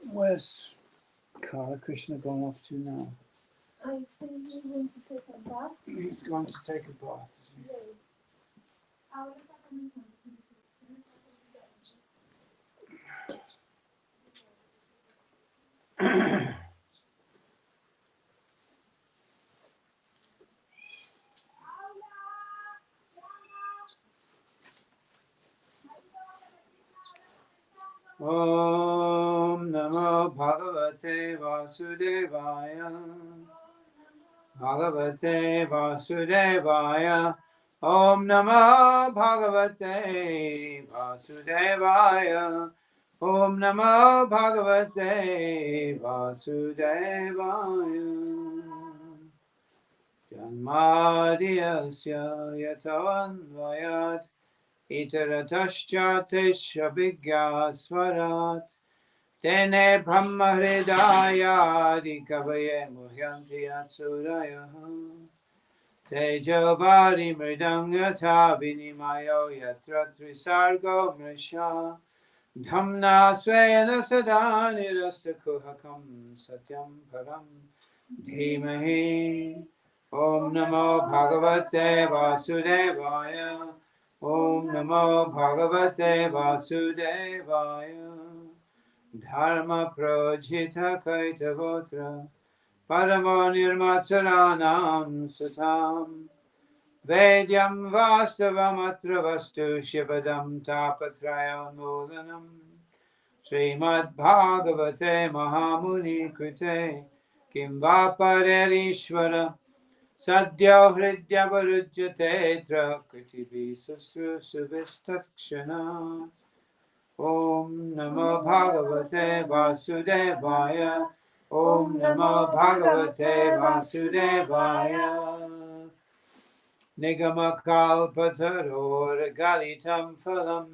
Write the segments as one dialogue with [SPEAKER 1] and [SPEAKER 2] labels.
[SPEAKER 1] Where's Kala Krishna gone off to now?
[SPEAKER 2] I think he's going to take a bath.
[SPEAKER 1] He's going to take a bath, is he?
[SPEAKER 2] Yes. Aula está começando.
[SPEAKER 1] Om Namo Bhagavate Vasudevaya. Bhagavate Vasudevaya. Om Namo Bhagavate Vasudevaya. Om Namo Bhagavate Vasudevaya. Janmadhyasya yatavanvayat itarataschatishabhigyasvarat tene brahma hridaya dikavaye muhyanti atsuraya tejavari mridam yatha vinimayo yatra trisargo mrisha dhamna svena sada nirastakuhakam satyam param dhimahi. Om Namo Bhagavate Vasudevaya. Om Namo Bhagavate Vasudevaya. Dharma Projita Kaitavotra Paramo Nirmacharanam Satam Vedyam Vastavamatra Vastu Shivadam Tapatraya Mulanam Srimad Bhagavate Mahamuni Krite Kim Vaparerishvara Sadhya Hridya Varujyate Trakritivi Susrusuvistakshana. Om Namo Bhagavate Vasudevaya. Om Namo Bhagavate Vasudevaya. Nigamakалпатарор Galitam Phalam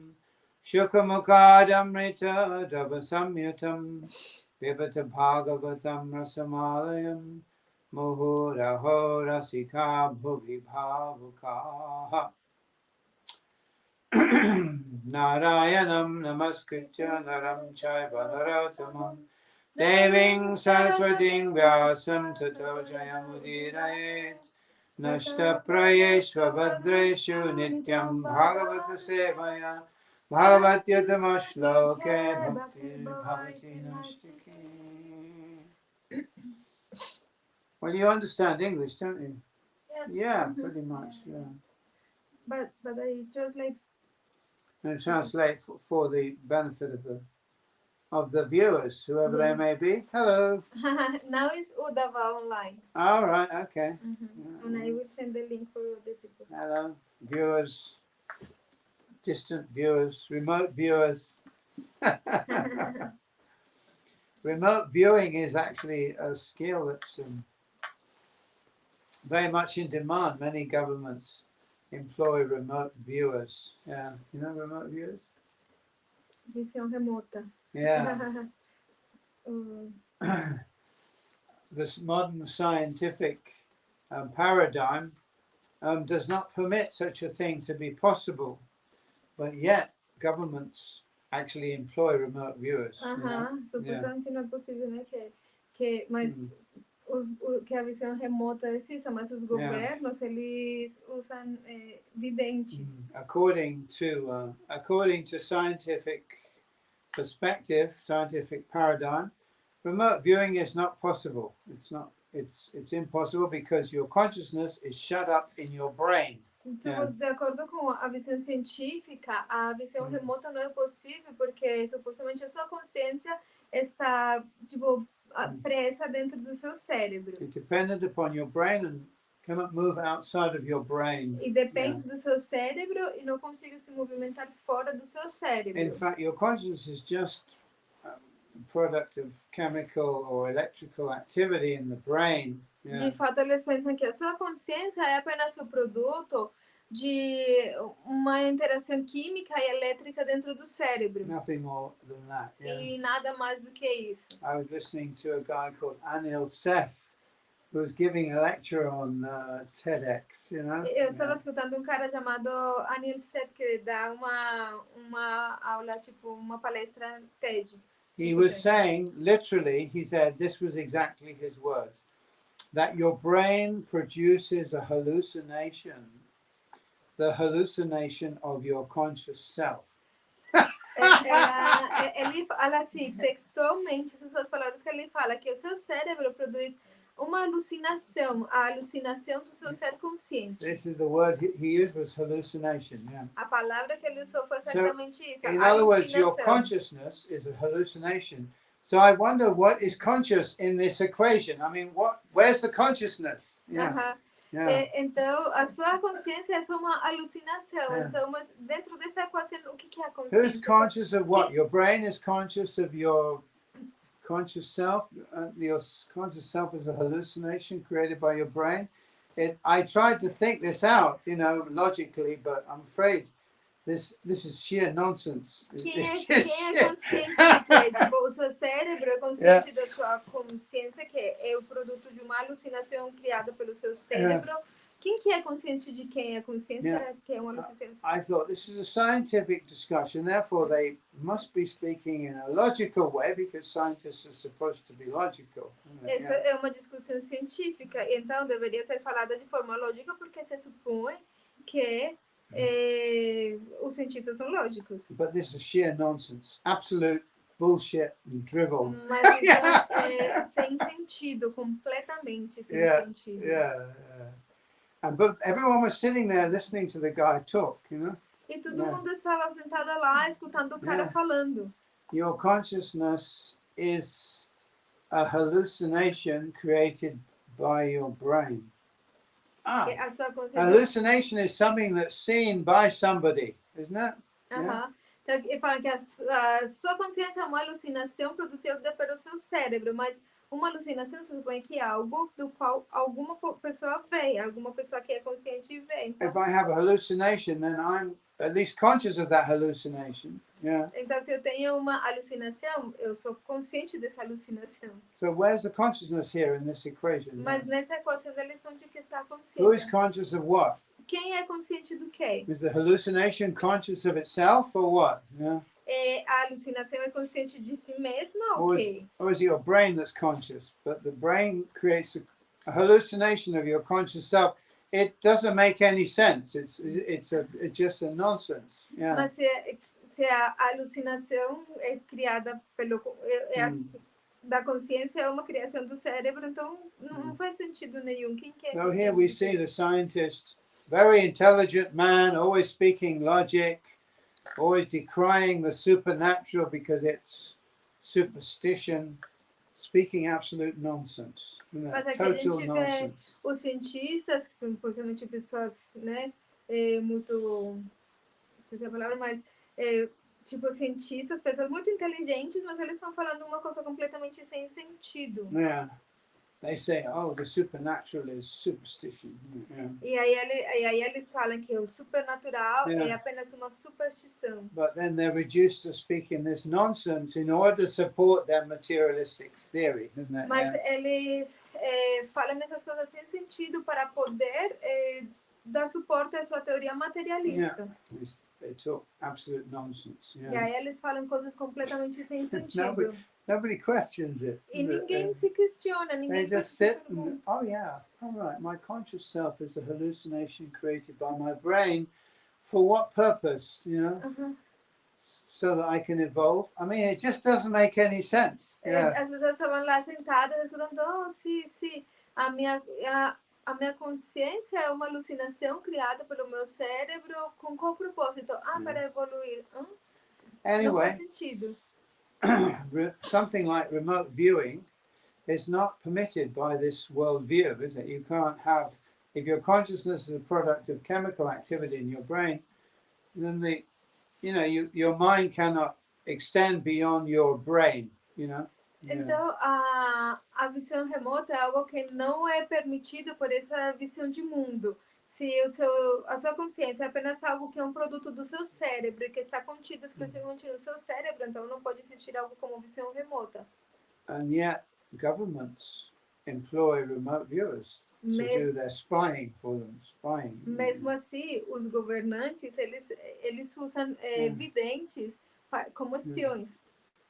[SPEAKER 1] Shukamukadamrita Davasamyutam Pibata Bhagavatam Rasamalayam Muhuraho Rasika Bhuvi Bhavukaha. Narayanam Namaskritya Naram Chaiva Narottamam Deving Saraswating Vyasam Tato Jayamudiraet Nashta Prayeshva Bhadreshu Nityam Bhagavata Sevaya Bhagavatyatamaśloke Bhakti Bhavati Nashtiki. Well, you understand English, don't you?
[SPEAKER 2] Yes.
[SPEAKER 1] Yeah, pretty much, yeah.
[SPEAKER 2] But I translate.
[SPEAKER 1] And translate for the benefit of the viewers, whoever they may be. Hello.
[SPEAKER 2] Now it's Udava online.
[SPEAKER 1] All right, okay.
[SPEAKER 2] And I will send the link for other people.
[SPEAKER 1] Hello, viewers, distant viewers, remote viewers. Remote viewing is actually a skill that's very much in demand. Many governments employ remote viewers. Yeah, you know remote viewers?
[SPEAKER 2] Visión remota.
[SPEAKER 1] Yeah. This modern scientific paradigm does not permit such a thing to be possible, but yet governments actually employ remote viewers.
[SPEAKER 2] Supostamente não é possível, né? Mas que a visão remota exista, mas os governos eles usam videntes.
[SPEAKER 1] According to scientific perspective, scientific paradigm, remote viewing is not possible. It's impossible because your consciousness is shut up in your brain.
[SPEAKER 2] De acordo com a visão científica, a visão remota não é possível porque supostamente a sua consciência está presa dentro do seu cérebro.
[SPEAKER 1] It's dependent upon your brain and cannot move outside of your brain.
[SPEAKER 2] E depende do seu cérebro e não consegue se movimentar fora do seu cérebro.
[SPEAKER 1] In fact, your consciousness is just a product of chemical or electrical activity in the brain.
[SPEAKER 2] De fato, eles pensam que a sua consciência é apenas o produto de uma interação química e elétrica dentro do cérebro.
[SPEAKER 1] Nothing more than that.
[SPEAKER 2] E nada mais do que isso.
[SPEAKER 1] I was listening to a guy called Anil Seth, who was giving a lecture on TEDx, you know.
[SPEAKER 2] Eu estava escutando cara chamado Anil Seth que dá uma aula, tipo uma palestra TED.
[SPEAKER 1] He was saying, literally, he said, this was exactly his words, that your brain produces a hallucination, the hallucination of your conscious self.
[SPEAKER 2] Ele fala assim, textualmente, essas são as palavras que ele fala, que o seu cérebro produz uma alucinação, a alucinação do seu ser consciente.
[SPEAKER 1] This is the word he used, was hallucination. Yeah.
[SPEAKER 2] A palavra que ele usou foi exatamente isso,
[SPEAKER 1] In other words, your
[SPEAKER 2] alucinação.
[SPEAKER 1] consciousness is a hallucination. So I wonder what is conscious in this equation. I mean, where's the consciousness? Yeah. Yeah.
[SPEAKER 2] Então, a sua consciência é só uma alucinação.
[SPEAKER 1] Yeah.
[SPEAKER 2] Então, mas dentro dessa equação, o que é a
[SPEAKER 1] Who's
[SPEAKER 2] consciência?
[SPEAKER 1] conscious of what? Your brain is conscious of your conscious self. Your conscious self is a hallucination created by your brain. I tried to think this out, logically, but I'm afraid this is sheer nonsense.
[SPEAKER 2] Quem é consciente de quê? Tipo, o seu cérebro é consciente da sua consciência, que é o produto de uma alucinação criada pelo seu cérebro. Quem que é consciente de quem é consciência, que é uma alucinação?
[SPEAKER 1] I thought this is a scientific discussion, therefore they must be speaking in a logical way because scientists are supposed to be logical.
[SPEAKER 2] Essa é uma discussão científica, então deveria ser falada de forma lógica porque se supõe que os cientistas são lógicos.
[SPEAKER 1] But this is sheer nonsense, absolute bullshit and drivel.
[SPEAKER 2] Mas isso é sem sentido, completamente sem sentido.
[SPEAKER 1] But everyone was sitting there listening to the guy talk,
[SPEAKER 2] E todo mundo estava sentado lá escutando o cara falando.
[SPEAKER 1] Your consciousness is a hallucination created by your brain.
[SPEAKER 2] A sua consciência...
[SPEAKER 1] Hallucination is something that's seen by somebody, isn't it?
[SPEAKER 2] Então, ele fala que a sua consciência é uma alucinação produzida pelo seu cérebro, mas uma alucinação se supõe que é algo do qual alguma pessoa vê, alguma pessoa que é consciente vê. Então,
[SPEAKER 1] if I have a hallucination, then I'm at least conscious of that hallucination. Yeah.
[SPEAKER 2] Então, se eu tenho uma alucinação, eu sou consciente dessa alucinação.
[SPEAKER 1] So where's the consciousness here in this equation?
[SPEAKER 2] Mas nessa equação da lição de que está consciente.
[SPEAKER 1] Who is conscious of what?
[SPEAKER 2] Quem é consciente do quê?
[SPEAKER 1] Is the hallucination conscious of itself or what? Yeah.
[SPEAKER 2] A alucinação é consciente de si mesma ou quê?
[SPEAKER 1] Or is it your brain that's conscious? But the brain creates a hallucination of your conscious self. It doesn't make any sense. It's just a nonsense. Yeah.
[SPEAKER 2] Mas se a alucinação é criada da consciência, é uma criação do cérebro, então não faz sentido nenhum. Quem quer?
[SPEAKER 1] So here we see the scientist, very intelligent man, always speaking logic, always decrying the supernatural because it's superstition, speaking absolute nonsense.
[SPEAKER 2] Mas aqui
[SPEAKER 1] Total
[SPEAKER 2] a gente
[SPEAKER 1] nonsense.
[SPEAKER 2] vê os cientistas, que são possivelmente pessoas, muito... Não sei a palavra, mas... tipo, cientistas, pessoas muito inteligentes, mas eles estão falando uma coisa completamente sem sentido.
[SPEAKER 1] Yeah. They say, oh, the supernatural is superstition. Yeah.
[SPEAKER 2] E aí eles falam que o supernatural é apenas uma superstição.
[SPEAKER 1] But then they're reduced to speaking this nonsense in order to support their materialistic theory, isn't it?
[SPEAKER 2] Mas eles falam essas coisas sem sentido para poder dar suporte à sua teoria materialista.
[SPEAKER 1] They talk absolute nonsense.
[SPEAKER 2] E aí eles falam coisas completamente sem sentido.
[SPEAKER 1] Nobody questions it.
[SPEAKER 2] E ninguém se questiona, ninguém
[SPEAKER 1] They just sit and, oh yeah, all right, my conscious self is a hallucination created by my brain. For what purpose, so that I can evolve? I mean, it just doesn't make any sense.
[SPEAKER 2] As pessoas estavam lá sentadas escutando, a minha consciência é uma alucinação criada pelo meu cérebro com qual propósito? Para evoluir.
[SPEAKER 1] Anyway,
[SPEAKER 2] não faz sentido.
[SPEAKER 1] Something like remote viewing is not permitted by this worldview, is it? You can't have, if your consciousness is a product of chemical activity in your brain, then your mind cannot extend beyond your brain,
[SPEAKER 2] Então, a visão remota é algo que não é permitido por essa visão de mundo. Se a sua consciência é apenas algo que é um produto do seu cérebro e que está contido exclusivamente no seu cérebro, então não pode existir algo como visão remota.
[SPEAKER 1] And yet, governments employ remote viewers to do their spying for them.
[SPEAKER 2] Mesmo assim, os governantes, eles usam videntes como espiões.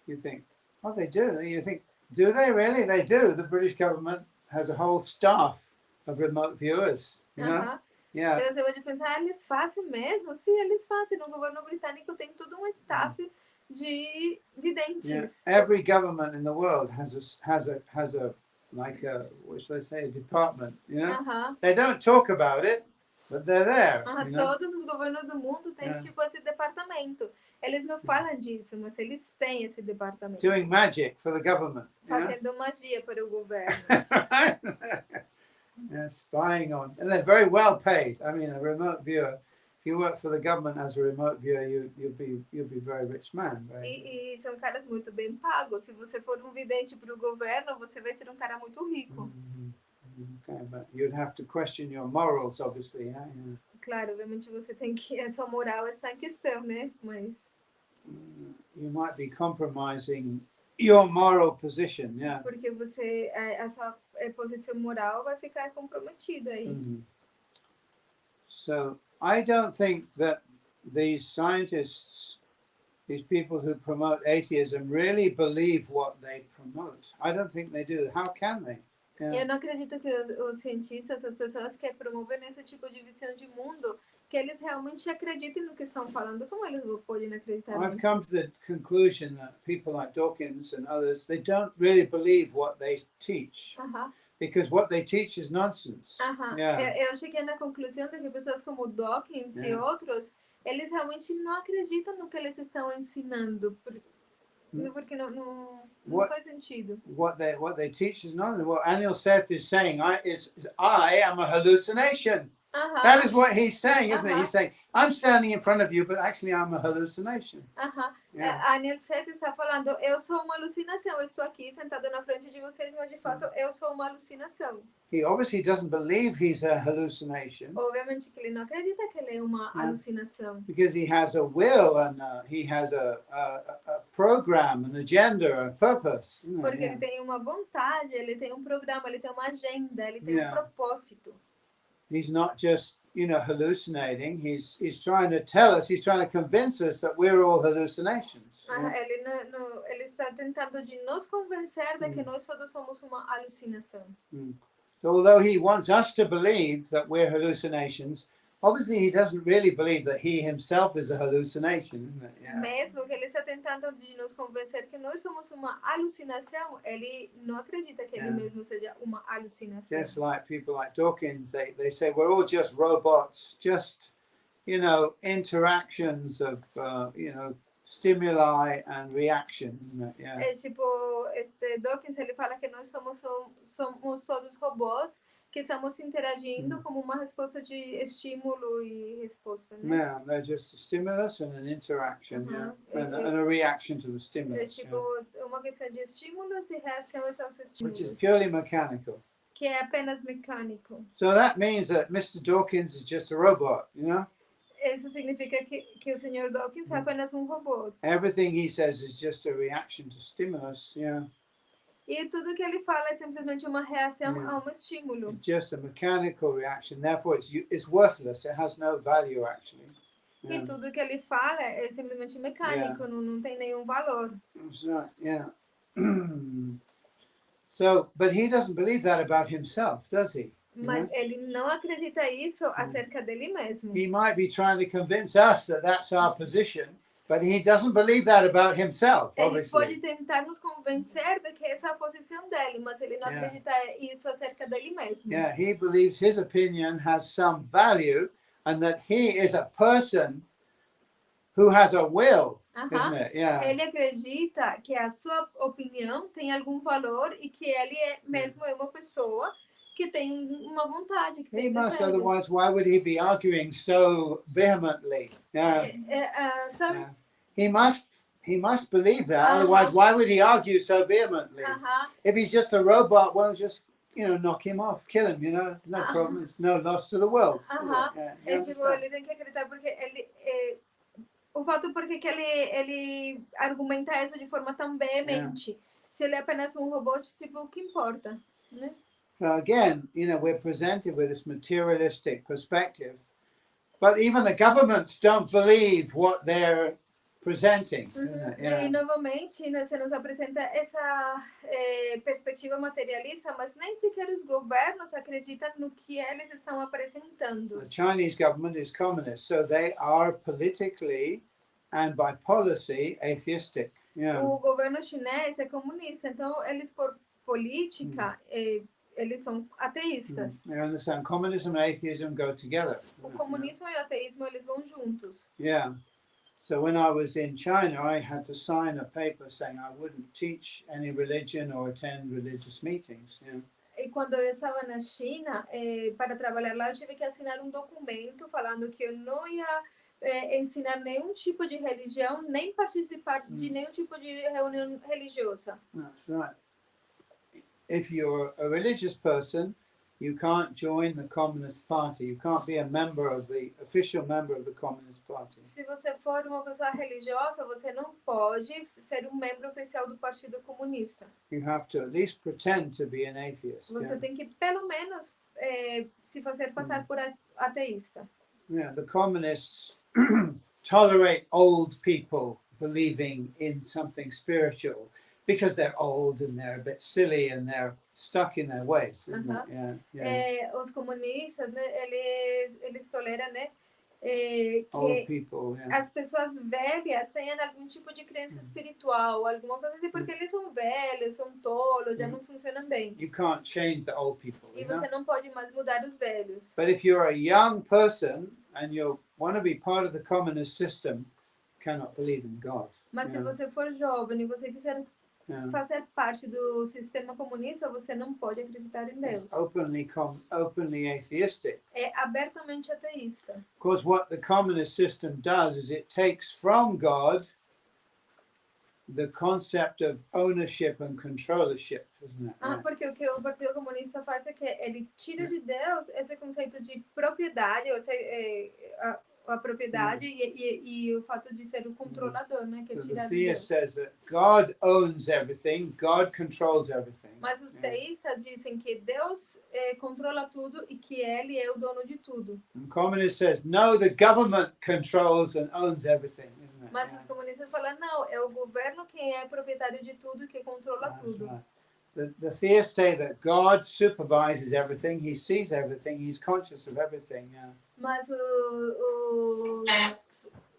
[SPEAKER 1] You think, Oh, they do. You think, do they really? They do. The British government has a whole staff of remote viewers, you know?
[SPEAKER 2] Aham.
[SPEAKER 1] Yeah.
[SPEAKER 2] Então você pode pensar, eles fazem mesmo? Sim, eles fazem. No governo britânico tem todo um staff de videntes.
[SPEAKER 1] Yeah. Every government in the world has a like a, what should I say, a department, you know?
[SPEAKER 2] Aham.
[SPEAKER 1] They don't talk about it, but they're there. You know?
[SPEAKER 2] Todos os governos do mundo têm
[SPEAKER 1] Yeah.
[SPEAKER 2] tipo esse departamento. Eles não falam disso, mas eles têm esse departamento.
[SPEAKER 1] Doing magic for the government. You know?
[SPEAKER 2] Fazendo magia para o governo.
[SPEAKER 1] Yeah, spying on, and they're very well paid. I mean, a remote viewer. If you work for the government as a remote viewer, you'll be a very rich man. Right?
[SPEAKER 2] E são caras muito bem pagos. Se você for um vidente para o governo, você vai ser um cara muito rico.
[SPEAKER 1] Okay, but you'd have to question your morals, obviously. Yeah?
[SPEAKER 2] Claro, obviamente você tem que a sua moral está em questão, né? Mas
[SPEAKER 1] You might be compromising your moral position. Yeah.
[SPEAKER 2] porque você a sua posição moral vai ficar comprometida aí.
[SPEAKER 1] So I don't think that these scientists, these people who promote atheism, really believe what they promote. I don't think they do. How can they? Yeah.
[SPEAKER 2] Eu não acredito que os cientistas, as pessoas que promovem esse tipo de visão de mundo, que eles realmente acreditem no que estão falando. Como eles podem acreditar
[SPEAKER 1] I've
[SPEAKER 2] nisso?
[SPEAKER 1] come to the conclusion that people like Dawkins and others, they don't really believe what they teach,
[SPEAKER 2] Aham.
[SPEAKER 1] because what they teach is nonsense.
[SPEAKER 2] Aham.
[SPEAKER 1] Yeah.
[SPEAKER 2] Eu cheguei na conclusão de que pessoas como Dawkins e outros, eles realmente não acreditam no que eles estão ensinando, porque não faz sentido.
[SPEAKER 1] What they teach is nonsense. What Anil Seth is saying is I am a hallucination.
[SPEAKER 2] Aham.
[SPEAKER 1] That is what he's saying, isn't it?
[SPEAKER 2] Uh-huh.
[SPEAKER 1] He's saying, I'm standing in front of you, but actually I'm a hallucination.
[SPEAKER 2] Aham.
[SPEAKER 1] Yeah.
[SPEAKER 2] A Anil Seth está falando, eu sou uma alucinação, eu estou aqui sentado na frente de vocês, mas de fato eu sou uma alucinação.
[SPEAKER 1] He obviously doesn't believe he's a hallucination,
[SPEAKER 2] Obviamente que ele não acredita que ele é uma alucinação.
[SPEAKER 1] because he has a will and he has a program, an agenda, a purpose. You know,
[SPEAKER 2] Porque
[SPEAKER 1] yeah.
[SPEAKER 2] ele tem uma vontade, ele tem um programa, ele tem uma agenda, ele tem
[SPEAKER 1] Yeah.
[SPEAKER 2] propósito.
[SPEAKER 1] He's not just, hallucinating. He's trying to tell us, he's trying to convince us that we're all hallucinations.
[SPEAKER 2] Ah, ele está tentando de nos convencer de que nós todos somos uma alucinação.
[SPEAKER 1] So although he wants us to believe that we're hallucinations, obviously he doesn't really believe that he himself is a hallucination, isn't it? Yeah.
[SPEAKER 2] Mesmo que ele está tentando de nos convencer que nós somos uma alucinação, ele não acredita que ele mesmo seja uma alucinação.
[SPEAKER 1] Just like people like Dawkins, they say we're all just robots, just, interactions of, stimuli and reaction. Isn't it? Yeah.
[SPEAKER 2] É tipo, Dawkins, ele fala que nós somos todos robôs que estamos interagindo como uma resposta de estímulo e resposta, né?
[SPEAKER 1] Yeah, they're just a stimulus and an interaction, and a reaction to the
[SPEAKER 2] É
[SPEAKER 1] stimulus,
[SPEAKER 2] tipo uma questão de estímulos e reação a esses
[SPEAKER 1] which is
[SPEAKER 2] estímulos,
[SPEAKER 1] purely mechanical.
[SPEAKER 2] que é apenas mecânico.
[SPEAKER 1] So that means that Mr. Dawkins is just a robot,
[SPEAKER 2] Isso significa que o Sr. Dawkins é apenas um robô.
[SPEAKER 1] Everything he says is just a reaction to stimulus,
[SPEAKER 2] E tudo que ele fala é simplesmente uma reação a um estímulo.
[SPEAKER 1] It's just a mechanical reaction. Therefore, it's worthless. It has no value, actually.
[SPEAKER 2] E tudo que ele fala é simplesmente mecânico, não tem nenhum valor.
[SPEAKER 1] That's right, yeah. So, but he doesn't believe that about himself, does he?
[SPEAKER 2] Mas ele não acredita isso acerca dele mesmo.
[SPEAKER 1] He might be trying to convince us that that's our position, but he doesn't believe that about himself,
[SPEAKER 2] Ele
[SPEAKER 1] obviously.
[SPEAKER 2] pode tentar nos convencer de que essa é a posição dele, mas ele não acredita isso acerca dele mesmo.
[SPEAKER 1] Yeah, he believes his opinion has some value and that he is a person who has a will, isn't it? Yeah.
[SPEAKER 2] Ele acredita que a sua opinião tem algum valor e que ele mesmo é uma pessoa que tem uma vontade, que
[SPEAKER 1] He
[SPEAKER 2] tem
[SPEAKER 1] must,
[SPEAKER 2] desejos.
[SPEAKER 1] otherwise why would he be arguing so vehemently? Yeah.
[SPEAKER 2] Sabe?
[SPEAKER 1] Yeah. He must believe that, otherwise why would he argue so vehemently? If he's just a robot, well, just, knock him off, kill him, no problem, it's no loss to the world. Yeah, you
[SPEAKER 2] Tipo,
[SPEAKER 1] understand?
[SPEAKER 2] ele tem que acreditar porque o fato porque que ele argumenta isso de forma tão veemente. Se ele é apenas um robô, tipo, o que importa, né?
[SPEAKER 1] Again, we're presented with this materialistic perspective, but even the governments don't believe what they're presenting. Isn't it?
[SPEAKER 2] E
[SPEAKER 1] Yeah.
[SPEAKER 2] novamente, né, você nos apresenta essa perspectiva materialista, mas nem sequer os governos acreditam no que eles estão apresentando.
[SPEAKER 1] The Chinese government is communist, so they are politically and by policy atheistic. Yeah.
[SPEAKER 2] O governo chinês é comunista, então eles por política eles são ateístas.
[SPEAKER 1] You understand? Communism and atheism go together.
[SPEAKER 2] O comunismo e o ateísmo eles vão juntos.
[SPEAKER 1] Yeah. So when I was in China, I had to sign a paper saying I wouldn't teach any religion or attend religious meetings. Yeah.
[SPEAKER 2] E quando eu estava na China, para trabalhar lá, eu tive que assinar um documento falando que eu não ia ensinar nenhum tipo de religião, nem participar de nenhum tipo de reunião religiosa.
[SPEAKER 1] That's right. If you're a religious person, you can't join the Communist Party. You can't be a member of the official member of the Communist Party.
[SPEAKER 2] Se você for uma pessoa religiosa, você não pode ser um membro oficial do Partido Comunista.
[SPEAKER 1] You have to at least pretend to be an atheist.
[SPEAKER 2] Você
[SPEAKER 1] Yeah.
[SPEAKER 2] tem que, pelo menos, se fazer passar por ateísta.
[SPEAKER 1] Yeah, the communists tolerate old people believing in something spiritual because they're old and they're a bit silly and they're stuck in their ways, isn't it? Yeah, yeah.
[SPEAKER 2] Os comunistas, né, eles toleram, né,
[SPEAKER 1] Old
[SPEAKER 2] que
[SPEAKER 1] people, yeah.
[SPEAKER 2] as pessoas velhas tenham algum tipo de crença espiritual, alguma coisa assim, porque eles são velhos, são tolos, já não funcionam bem.
[SPEAKER 1] You can't change the old people,
[SPEAKER 2] E
[SPEAKER 1] you know?
[SPEAKER 2] você não pode mais mudar os velhos.
[SPEAKER 1] But if you're a young person and you want to be part of the communist system, you cannot believe in God.
[SPEAKER 2] Mas se
[SPEAKER 1] Yeah.
[SPEAKER 2] você for jovem e você quiser
[SPEAKER 1] Yeah.
[SPEAKER 2] fazer parte do sistema comunista, você não pode acreditar em Deus.
[SPEAKER 1] It's openly atheistic.
[SPEAKER 2] É abertamente ateísta.
[SPEAKER 1] Because what the communist system does is it takes from God the concept of ownership and controllership, isn't it? Yeah.
[SPEAKER 2] Porque o que o Partido Comunista faz é que ele tira de Deus esse conceito de propriedade, ou seja, a propriedade e o fato de ser o controlador, né, que é
[SPEAKER 1] So the
[SPEAKER 2] tirar de
[SPEAKER 1] theist
[SPEAKER 2] Deus.
[SPEAKER 1] says that God owns everything, God controls everything.
[SPEAKER 2] Mas os
[SPEAKER 1] Yeah.
[SPEAKER 2] teístas dizem que Deus controla tudo e que ele é o dono de tudo.
[SPEAKER 1] And communist says, no, the government controls and owns everything, isn't it?
[SPEAKER 2] Mas
[SPEAKER 1] Yeah.
[SPEAKER 2] os comunistas falam, não, é o governo quem é proprietário de tudo e que controla
[SPEAKER 1] That's
[SPEAKER 2] tudo.
[SPEAKER 1] right. The theists say that God supervises everything, he sees everything, he's conscious of everything. Yeah.
[SPEAKER 2] Mas os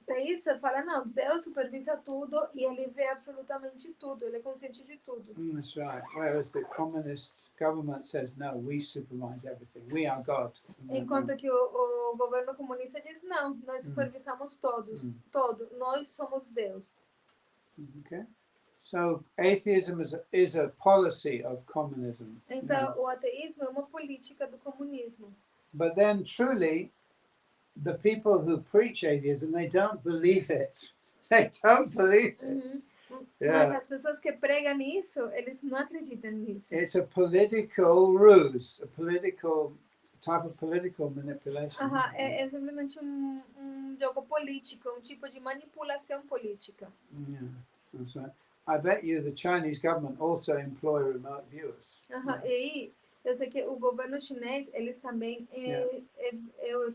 [SPEAKER 2] teístas falam, não, Deus supervisa tudo e ele vê absolutamente tudo, ele é consciente de tudo.
[SPEAKER 1] That's right. Whereas the communist government says, no, we supervise everything. We are God.
[SPEAKER 2] Enquanto que o governo comunista diz, não, nós supervisamos todo, nós somos Deus.
[SPEAKER 1] Okay. So atheism is a policy of communism.
[SPEAKER 2] Então, o ateísmo é uma política do comunismo.
[SPEAKER 1] But then truly, the people who preach atheism, they don't believe it. They don't believe it. Yeah.
[SPEAKER 2] Mas as pessoas que pregam isso, eles não acreditam nisso.
[SPEAKER 1] It's a political ruse, a political type of political manipulation.
[SPEAKER 2] É simplesmente um jogo político, um tipo de manipulação política.
[SPEAKER 1] Yeah, that's right. I bet you the Chinese government also employ remote viewers.
[SPEAKER 2] E aí, eu sei que o governo chinês, eles também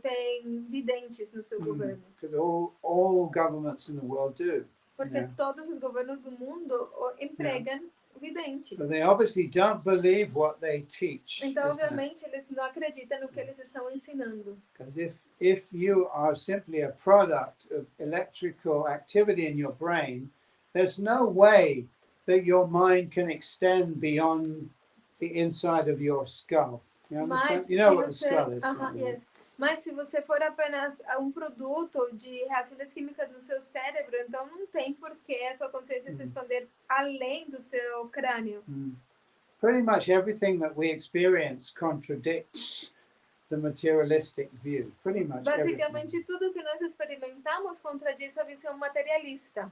[SPEAKER 2] têm videntes no seu governo.
[SPEAKER 1] Because all governments in the world do.
[SPEAKER 2] Porque
[SPEAKER 1] Yeah.
[SPEAKER 2] todos os governos do mundo empregam videntes.
[SPEAKER 1] So they obviously don't believe what they teach.
[SPEAKER 2] Então,
[SPEAKER 1] isn't it?
[SPEAKER 2] obviamente, eles não acreditam no que eles estão ensinando.
[SPEAKER 1] Because if you are simply a product of electrical activity in your brain, there's no way that your mind can extend beyond the inside of your skull. You understand?
[SPEAKER 2] Mas
[SPEAKER 1] You know
[SPEAKER 2] se
[SPEAKER 1] what the
[SPEAKER 2] você,
[SPEAKER 1] skull is.
[SPEAKER 2] yes. Mas se você for apenas um produto de reações químicas no seu cérebro, então não tem por que a sua consciência se expandir além do seu crânio.
[SPEAKER 1] Pretty much everything that we experience contradicts the materialistic view. Pretty much everything.
[SPEAKER 2] Basicamente, tudo que nós experimentamos contradiz a visão materialista.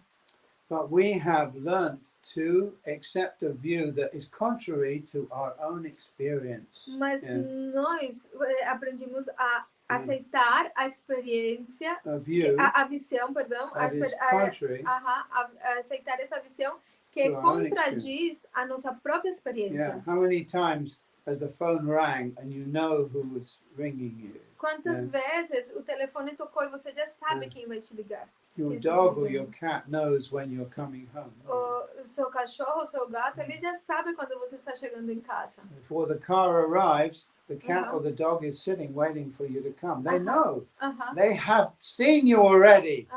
[SPEAKER 1] But we have learnt to accept a view that is contrary to our own experience.
[SPEAKER 2] Mas
[SPEAKER 1] Yeah.
[SPEAKER 2] nós aprendemos a aceitar a experiência,
[SPEAKER 1] A view
[SPEAKER 2] a visão, perdão,
[SPEAKER 1] that is contrary.
[SPEAKER 2] a aceitar essa visão que
[SPEAKER 1] To our own
[SPEAKER 2] contradiz a nossa própria experiência.
[SPEAKER 1] Yeah. How many times has the phone rang and you know who was ringing you?
[SPEAKER 2] Quantas vezes o telefone tocou e você já sabe quem vai te ligar?
[SPEAKER 1] Your
[SPEAKER 2] Isso
[SPEAKER 1] dog or
[SPEAKER 2] mesmo.
[SPEAKER 1] your cat knows when you're coming home.
[SPEAKER 2] O seu cachorro, o seu gato, ele já sabe quando você está chegando em casa.
[SPEAKER 1] Before the car arrives, the cat or the dog is sitting waiting for you to come. They know. They have seen you already.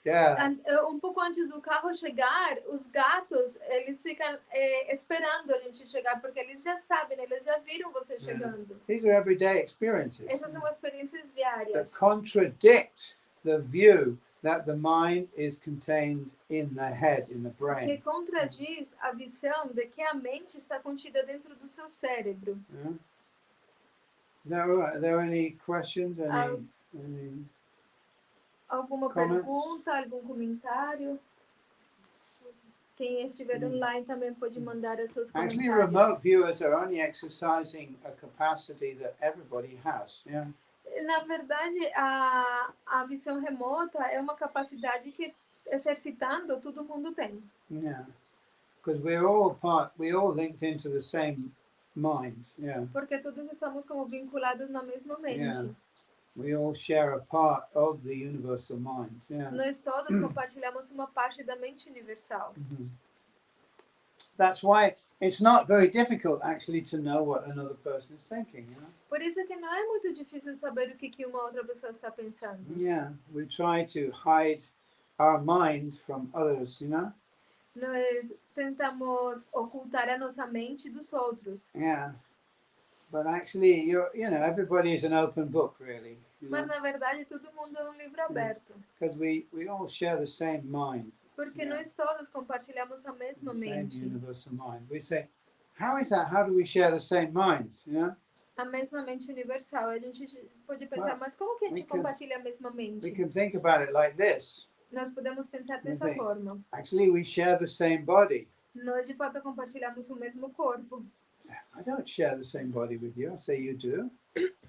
[SPEAKER 1] Yeah.
[SPEAKER 2] Pouco antes do carro chegar, os gatos, eles ficam esperando a gente chegar, porque eles já sabem, eles já viram você chegando.
[SPEAKER 1] These are everyday experiences.
[SPEAKER 2] Essas são experiências diárias.
[SPEAKER 1] That contradict the view that the mind is contained in the head, in the brain.
[SPEAKER 2] Que contradiz a visão de que a mente está contida dentro do seu cérebro.
[SPEAKER 1] Yeah. Is that right? Are there any questions? Any
[SPEAKER 2] Alguma
[SPEAKER 1] comments?
[SPEAKER 2] pergunta, algum comentário? Quem estiver online também pode mandar os seus
[SPEAKER 1] Actually,
[SPEAKER 2] comentários.
[SPEAKER 1] remote viewers are only exercising a capacity that everybody has. Yeah.
[SPEAKER 2] Na verdade, a visão remota é uma capacidade que, exercitando, todo mundo tem.
[SPEAKER 1] Yeah. Because we all linked into the same mind. Yeah.
[SPEAKER 2] Porque todos estamos como vinculados na mesma mente.
[SPEAKER 1] Yeah. We all share a part of the universal mind. Yeah.
[SPEAKER 2] Nós todos compartilhamos uma parte da mente universal.
[SPEAKER 1] That's why it's not very difficult actually to know what another person's thinking. You know?
[SPEAKER 2] Por isso que não é muito difícil saber o que uma outra pessoa está pensando.
[SPEAKER 1] Yeah, we try to hide our mind from others, you know?
[SPEAKER 2] Nós tentamos ocultar a nossa mente dos outros.
[SPEAKER 1] Yeah. But actually, everybody is an open book, really.
[SPEAKER 2] Mas na verdade, todo mundo é livro aberto.
[SPEAKER 1] Because we all share the same mind.
[SPEAKER 2] Porque nós todos compartilhamos a mesma mente.
[SPEAKER 1] Same universal mind. We say, how is that? How do we share the same mind? You know?
[SPEAKER 2] A mesma mente universal. A gente pode pensar, mas como que a gente compartilha a mesma mente?
[SPEAKER 1] We can think about it like this.
[SPEAKER 2] Nós podemos pensar dessa forma.
[SPEAKER 1] Actually, we share the same body.
[SPEAKER 2] Nós de fato compartilhamos o mesmo corpo.
[SPEAKER 1] I don't share the same body with you. I say you do.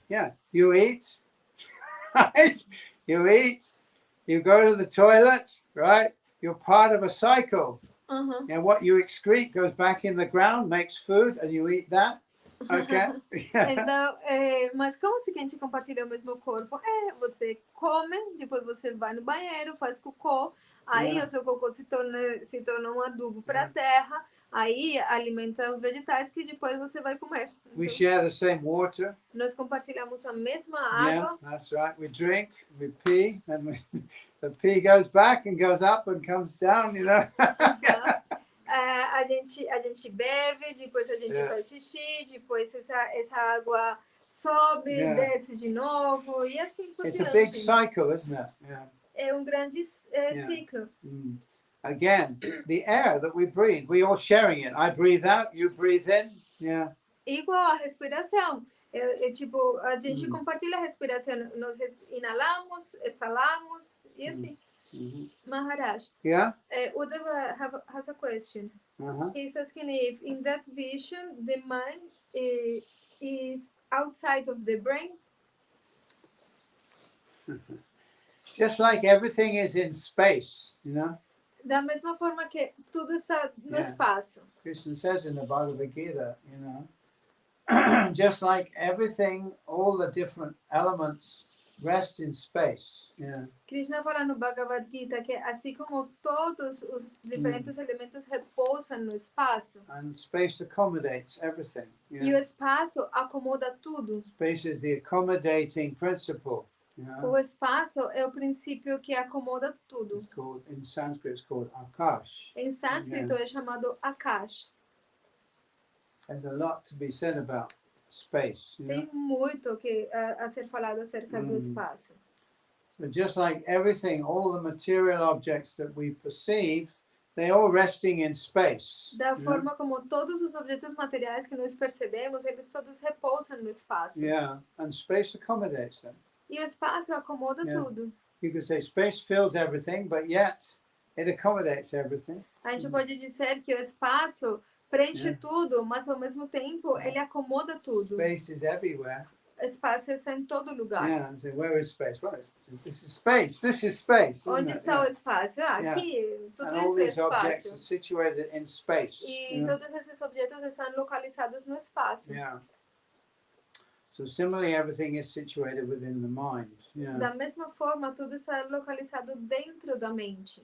[SPEAKER 1] Yeah, you eat, right? You eat, you go to the toilet, right? You're part of a cycle. And what you excrete goes back in the ground, makes food, and you eat that. Okay?
[SPEAKER 2] Então, mas como se a gente compartilha o mesmo corpo? Você come, depois você vai no banheiro, faz cocô, aí o seu cocô se torna um adubo para a terra, aí alimenta os vegetais que depois você vai comer. Então,
[SPEAKER 1] we share the same water.
[SPEAKER 2] Nós compartilhamos a mesma água.
[SPEAKER 1] Yeah, that's right. We drink, we pee, and the pee goes back and goes up and comes down, you know.
[SPEAKER 2] A gente bebe, depois a gente faz xixi, depois essa água sobe, desce de novo, e assim por diante.
[SPEAKER 1] It's a big cycle, isn't it? Yeah.
[SPEAKER 2] É grande ciclo.
[SPEAKER 1] Again, the air that we breathe, we all sharing it. I breathe out, you breathe in. Yeah.
[SPEAKER 2] Igual a respiração. Tipo, a gente compartilha a respiração. Nós inalamos, exhalamos, e assim. Maharaj.
[SPEAKER 1] Yeah?
[SPEAKER 2] Uddhava has a question. He's asking if in that vision the mind is outside of the brain.
[SPEAKER 1] Just like everything is in space, you know?
[SPEAKER 2] Da mesma forma que tudo está no espaço.
[SPEAKER 1] Krishna says in the Bhagavad Gita, you know, just like everything, all the different elements rest in space. Yeah.
[SPEAKER 2] Krishna fala no Bhagavad Gita que assim como todos os diferentes elementos repousam no espaço.
[SPEAKER 1] And space accommodates everything. Yeah.
[SPEAKER 2] E o espaço acomoda tudo.
[SPEAKER 1] Space is the accommodating principle. You know?
[SPEAKER 2] O espaço é o princípio que acomoda tudo.
[SPEAKER 1] It's called, in Sanskrit, it's called Akash.
[SPEAKER 2] Em sânscrito é chamado Akash.
[SPEAKER 1] There's a lot to be said about space. You know?
[SPEAKER 2] Tem muito a ser falado acerca do espaço.
[SPEAKER 1] So just like everything, all the material objects that we perceive, they're all resting in space.
[SPEAKER 2] Da forma como todos os objetos materiais que nós percebemos, eles todos repousam no espaço.
[SPEAKER 1] Yeah, and space accommodates them.
[SPEAKER 2] E o espaço acomoda tudo.
[SPEAKER 1] You could say space fills everything, but yet it accommodates everything.
[SPEAKER 2] A gente pode dizer que o espaço preenche tudo, mas ao mesmo tempo ele acomoda tudo.
[SPEAKER 1] Space is everywhere.
[SPEAKER 2] O espaço está em todo lugar.
[SPEAKER 1] Yeah, and say, where is space? Well, this is space. This is space.
[SPEAKER 2] Onde está o espaço? Aqui, tudo
[SPEAKER 1] And all
[SPEAKER 2] isso é
[SPEAKER 1] these objects
[SPEAKER 2] espaço.
[SPEAKER 1] are situated in space.
[SPEAKER 2] E todos esses objetos estão localizados no espaço.
[SPEAKER 1] Yeah. So similarly, everything is situated within the mind. Yeah.
[SPEAKER 2] Da mesma forma, tudo está localizado dentro da mente.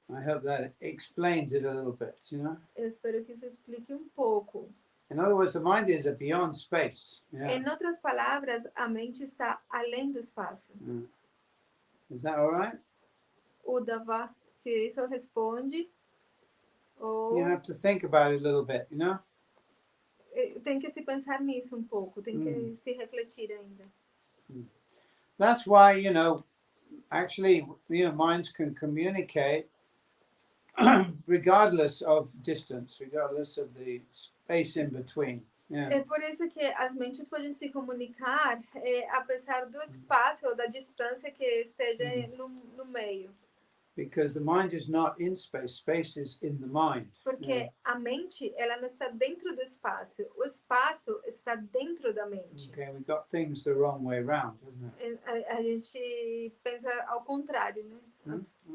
[SPEAKER 1] I hope that explains it a little bit, you know.
[SPEAKER 2] Eu espero que isso explique um pouco.
[SPEAKER 1] In other words, the mind is a beyond space. Yeah.
[SPEAKER 2] Em outras palavras, a mente está além do espaço.
[SPEAKER 1] Yeah. Is that all right?
[SPEAKER 2] Udava, se isso responde, ou
[SPEAKER 1] You have to think about it a little bit, you know.
[SPEAKER 2] tem que se pensar nisso um pouco, tem que se refletir ainda.
[SPEAKER 1] That's why, you know, actually, you know, minds can communicate regardless of distance, regardless of the space in between. Yeah.
[SPEAKER 2] É por isso que as mentes podem se comunicar, apesar do espaço ou da distância que esteja no meio.
[SPEAKER 1] Because the mind is not in space, space is in the mind.
[SPEAKER 2] Porque
[SPEAKER 1] Yeah.
[SPEAKER 2] a mente, ela não está dentro do espaço, o espaço está dentro da mente.
[SPEAKER 1] Okay, we got things the wrong way around, isn't it?
[SPEAKER 2] A gente pensa ao contrário, né?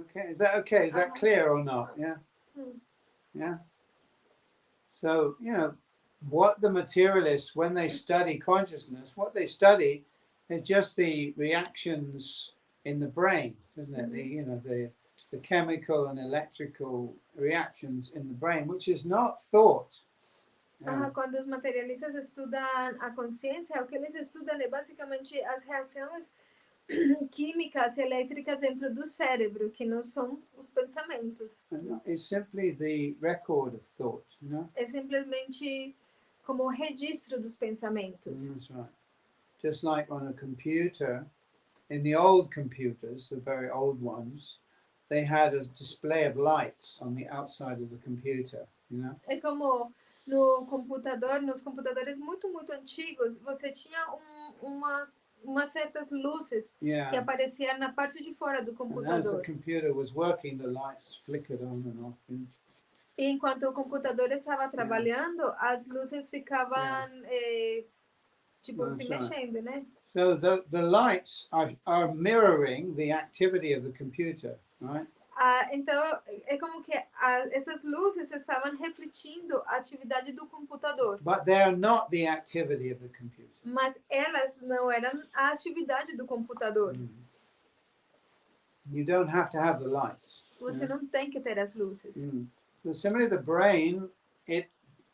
[SPEAKER 1] Okay, is that okay? Is that clear or not? Yeah. Yeah. So, you know, what the materialists, when they study consciousness, what they study is just the reactions in the brain, isn't it? The, you know, the chemical and electrical reactions in the brain, which is not thought. Yeah.
[SPEAKER 2] Quando os materialistas estudam a consciência, o que eles estudam é basicamente as reações químicas e elétricas dentro do cérebro, que não são os pensamentos.
[SPEAKER 1] It's simply the record of thought, you know?
[SPEAKER 2] É simplesmente como o registro dos pensamentos.
[SPEAKER 1] That's right. Just like on a computer, in the old computers, the very old ones, they had a display of lights on the outside of the computer, you know?
[SPEAKER 2] É como no computador, nos computadores muito antigos, você tinha umas certas luzes que apareciam na parte de fora do
[SPEAKER 1] And as the
[SPEAKER 2] computador.
[SPEAKER 1] computer was working, the lights flickered on and off.
[SPEAKER 2] E enquanto o computador estava trabalhando, as luzes ficavam tipo se mexendo, né?
[SPEAKER 1] So the lights are mirroring the activity of the computer, right?
[SPEAKER 2] Então, é como que essas luzes estavam refletindo a atividade do computador.
[SPEAKER 1] But they are not the activity of the computer.
[SPEAKER 2] Mas elas não eram a atividade do computador.
[SPEAKER 1] You don't have to have the lights.
[SPEAKER 2] Você não tem que ter as luzes.
[SPEAKER 1] So similarly, the brain, it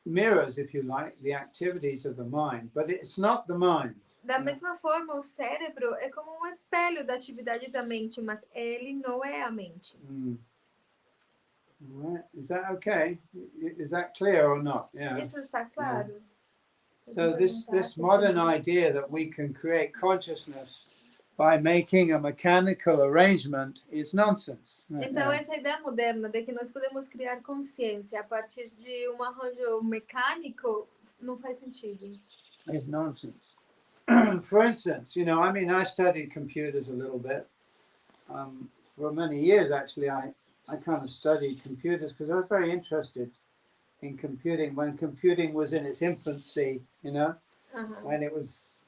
[SPEAKER 1] mirrors, if you like, the activities of the mind, but it's not the mind.
[SPEAKER 2] Da mesma forma, o cérebro é como um espelho da atividade da mente, mas ele não é a mente.
[SPEAKER 1] All right. Is that okay? Is that clear or not? Yeah.
[SPEAKER 2] Isso está claro?
[SPEAKER 1] So this modern idea that we can create consciousness by making a mechanical arrangement is nonsense.
[SPEAKER 2] Então, essa ideia moderna de que nós podemos criar consciência a partir de um arranjo mecânico não faz sentido.
[SPEAKER 1] It's nonsense. For instance, you know, I mean, I studied computers a little bit. For many years, actually, I kind of studied computers because I was very interested in computing when computing was in its infancy, you know, when it was,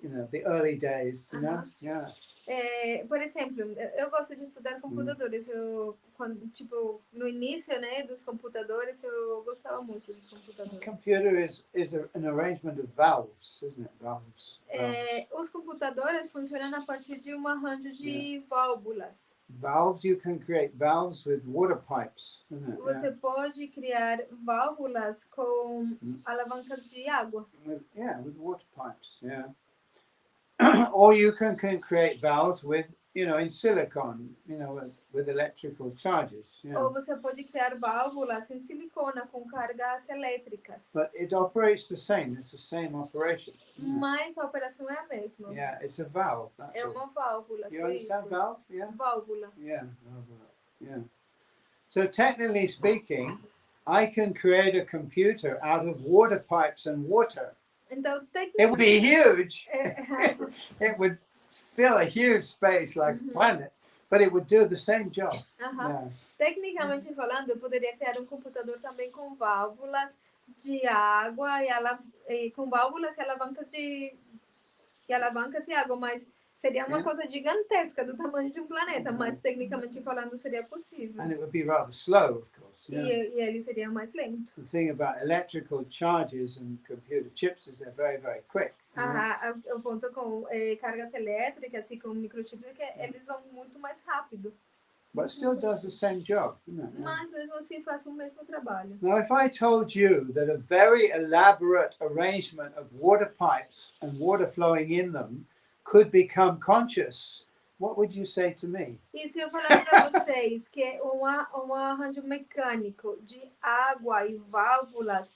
[SPEAKER 1] you know, the early days, you know, yeah.
[SPEAKER 2] Por exemplo, eu gosto de estudar computadores. Tipo, no início, né, dos computadores, eu gostava muito dos computadores.
[SPEAKER 1] A computer is an arrangement of valves, isn't it? Valves.
[SPEAKER 2] Os computadores funcionam a partir de um arranjo de válvulas.
[SPEAKER 1] Valves, you can create valves with water pipes, isn't it?
[SPEAKER 2] Você pode criar válvulas com alavancas de água.
[SPEAKER 1] With water pipes, yeah. Or you can create valves with, you know, in silicon, you know, with electrical charges. Yeah.
[SPEAKER 2] Ou você pode criar válvulas em silicona com cargas elétricas.
[SPEAKER 1] But it operates the same. It's the same operation.
[SPEAKER 2] Mas a operação é a mesma.
[SPEAKER 1] Yeah, it's a valve. That's
[SPEAKER 2] uma válvula.
[SPEAKER 1] You understand
[SPEAKER 2] isso.
[SPEAKER 1] valve? Yeah.
[SPEAKER 2] Válvula.
[SPEAKER 1] Yeah, valve. Yeah. So technically speaking, I can create a computer out of water pipes and water.
[SPEAKER 2] Então,
[SPEAKER 1] it would be huge. It would fill a huge space like a planet, but it would do the same job. Yeah.
[SPEAKER 2] Tecnicamente falando, eu poderia criar um computador também com válvulas de água e com válvulas e alavancas e água, mas Seria uma
[SPEAKER 1] Yeah.
[SPEAKER 2] coisa gigantesca, do tamanho de um planeta, mas tecnicamente falando seria possível.
[SPEAKER 1] And it would be rather slow, of course.
[SPEAKER 2] E ele seria mais lento.
[SPEAKER 1] The thing about electrical charges and computer chips is they're very, very quick.
[SPEAKER 2] O ponto com cargas elétricas e com microchips é que eles vão muito mais rápido.
[SPEAKER 1] But still does the same job, isn't it?
[SPEAKER 2] Mas mesmo assim faz o mesmo trabalho.
[SPEAKER 1] Now, if I told you that a very elaborate arrangement of water pipes and water flowing in them could become conscious, what would you say to me?
[SPEAKER 2] E se eu falar para vocês que um arranjo mecânico de água e válvulas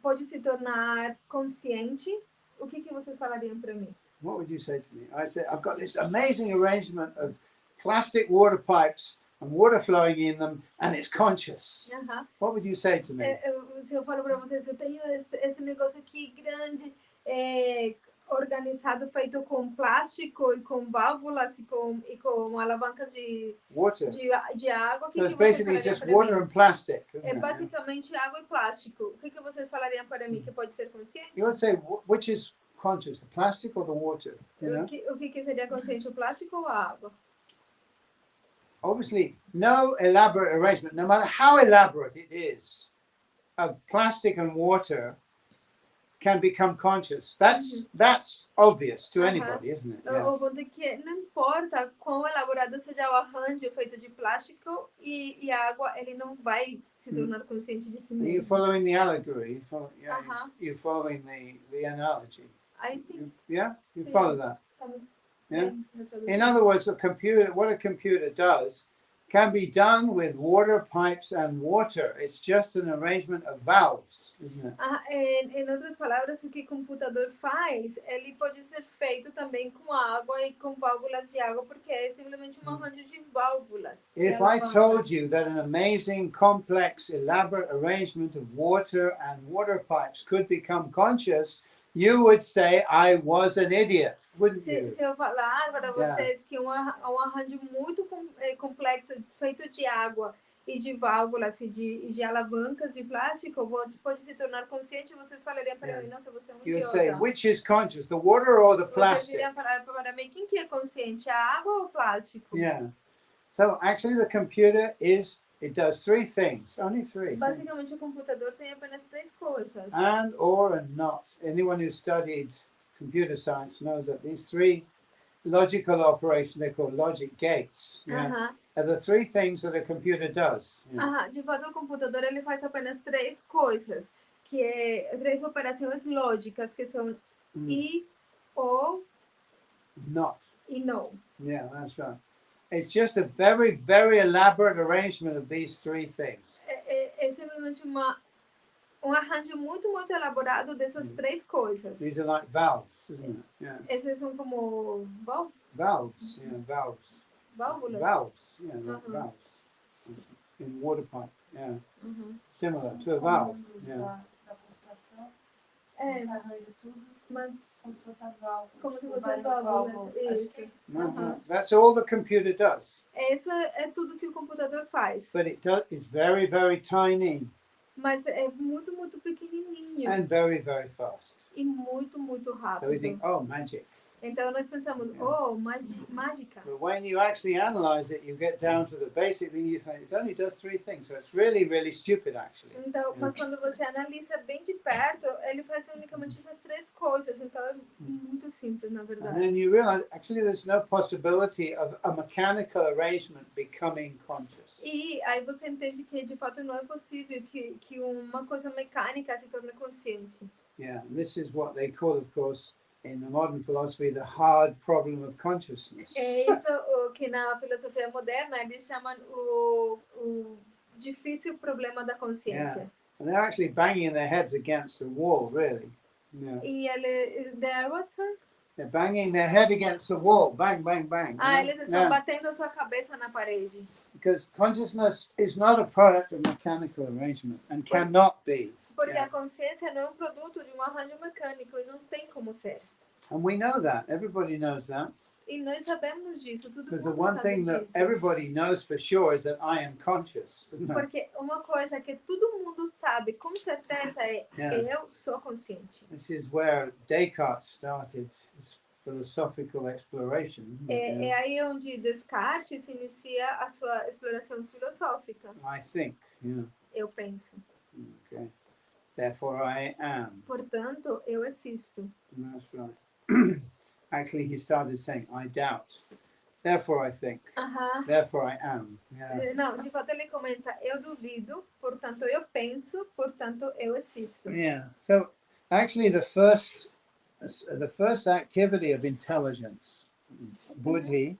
[SPEAKER 2] pode se tornar consciente, o que vocês falariam para mim?
[SPEAKER 1] What would you say to me? I say, I've got this amazing arrangement of plastic water pipes and water flowing in them, and it's conscious. What would you say to me?
[SPEAKER 2] Se eu falo para vocês, eu tenho esse negócio aqui grande, organizado, feito com plástico e com válvulas e com alavancas de água.
[SPEAKER 1] So it's basically just water and plastic.
[SPEAKER 2] É basicamente água e plástico. O que vocês falariam para mim que pode ser consciente?
[SPEAKER 1] You would say, which is conscious, the plastic or the water? You know?
[SPEAKER 2] O que seria consciente, o plástico ou a água?
[SPEAKER 1] Obviously, no elaborate arrangement, no matter how elaborate it is, of plastic and water can become conscious. That's obvious to anybody, isn't it? Yeah.
[SPEAKER 2] O ponto é que não importa quão elaborado seja o arranjo feito de plástico e água, ele não vai se tornar consciente de si mesmo.
[SPEAKER 1] Are you following the allegory? You're following the analogy.
[SPEAKER 2] I think.
[SPEAKER 1] Yeah, you follow that. Yeah.
[SPEAKER 2] Yeah.
[SPEAKER 1] In other words, what a computer does can be done with water pipes and water. It's just an arrangement of valves, isn't it?
[SPEAKER 2] Em outras palavras, o que o computador faz, ele pode ser feito também com água e com válvulas de água, porque é simplesmente um arranjo de válvulas.
[SPEAKER 1] If I told you that an amazing, complex, elaborate arrangement of water and water pipes could become conscious, you would say I was an idiot, wouldn't you?
[SPEAKER 2] Se eu falar para vocês que um arranjo muito complexo, feito de água e de válvulas e de alavancas de plástico, pode se tornar consciente, vocês falariam para mim, nossa, você é um idiota.
[SPEAKER 1] You say, which is conscious, the water or the plastic?
[SPEAKER 2] Vocês iriam falar para mim, quem que é consciente, a água ou o plástico?
[SPEAKER 1] Yeah. So actually the computer it does three things, only three.
[SPEAKER 2] Basicamente, o computador tem apenas três coisas.
[SPEAKER 1] And, or, and not. Anyone who studied computer science knows that these three logical operations, they're called logic gates, are the three things that a computer does.
[SPEAKER 2] De fato, o computador ele faz apenas três coisas, que é três operações lógicas, que são e, ou,
[SPEAKER 1] not,
[SPEAKER 2] e não.
[SPEAKER 1] Yeah, that's right. It's just a very, very elaborate arrangement of these three things.
[SPEAKER 2] É simplesmente arranjo muito, muito elaborado dessas três coisas.
[SPEAKER 1] These are like valves, isn't it? Yeah.
[SPEAKER 2] Esses são como
[SPEAKER 1] valves, yeah, valves.
[SPEAKER 2] Válvulas?
[SPEAKER 1] Valves, yeah, like valves. In water pipe, yeah. Similar to a valve. Yeah.
[SPEAKER 2] Mas
[SPEAKER 3] como se fossem as válvulas.
[SPEAKER 2] Como se fossem as válvulas. Isso.
[SPEAKER 1] That's all the computer does.
[SPEAKER 2] Isso é tudo que o computador faz.
[SPEAKER 1] But it's very, very tiny.
[SPEAKER 2] Mas é muito, muito pequenininho.
[SPEAKER 1] And very, very fast.
[SPEAKER 2] E muito, muito rápido.
[SPEAKER 1] So we think, oh, magic.
[SPEAKER 2] Então nós pensamos, oh, mágica.
[SPEAKER 1] But when you actually analyze it, you get down to the basic thing. You think it only does three things, so it's really, really stupid, actually.
[SPEAKER 2] Então, mas quando você analisa bem de perto, ele faz unicamente essas três coisas. Então é muito simples, na verdade.
[SPEAKER 1] And then you realize, actually, there's no possibility of a mechanical arrangement becoming conscious.
[SPEAKER 2] E aí você entende que de fato não é possível que uma coisa mecânica se torne consciente.
[SPEAKER 1] Yeah, and this is what they call, of course, in the modern philosophy, the hard problem of consciousness.
[SPEAKER 2] É isso que na filosofia moderna eles chamam o difícil problema da consciência.
[SPEAKER 1] Yeah. And they're actually banging their heads against the wall, really. Yeah.
[SPEAKER 2] E they're what, sir?
[SPEAKER 1] They're banging their head against the wall, bang, bang, bang.
[SPEAKER 2] Eles estão batendo a sua cabeça na parede.
[SPEAKER 1] Because consciousness is not a product of mechanical arrangement and cannot be.
[SPEAKER 2] Porque a consciência não é um produto de um arranjo mecânico e não tem como ser.
[SPEAKER 1] And we know that. Everybody knows that.
[SPEAKER 2] E nós sabemos disso, todo
[SPEAKER 1] Because the
[SPEAKER 2] mundo
[SPEAKER 1] one
[SPEAKER 2] sabe
[SPEAKER 1] thing that
[SPEAKER 2] disso.
[SPEAKER 1] everybody knows for sure is that I am conscious, isn't it?
[SPEAKER 2] Porque uma coisa que todo mundo sabe com certeza é eu sou consciente.
[SPEAKER 1] This is where Descartes started his philosophical exploration. Isn't it?
[SPEAKER 2] É
[SPEAKER 1] Yeah.
[SPEAKER 2] aí onde Descartes inicia a sua exploração filosófica,
[SPEAKER 1] I think. Yeah.
[SPEAKER 2] eu penso.
[SPEAKER 1] Okay. Therefore, I am.
[SPEAKER 2] Portanto, eu existo.
[SPEAKER 1] That's right. Actually, he started saying, I doubt. Therefore, I think.
[SPEAKER 2] Aham.
[SPEAKER 1] Therefore, I am. Yeah.
[SPEAKER 2] Não, de fato ele começa, eu duvido, portanto eu penso, portanto eu existo.
[SPEAKER 1] Yeah. So, actually, the first activity of intelligence, buddhi,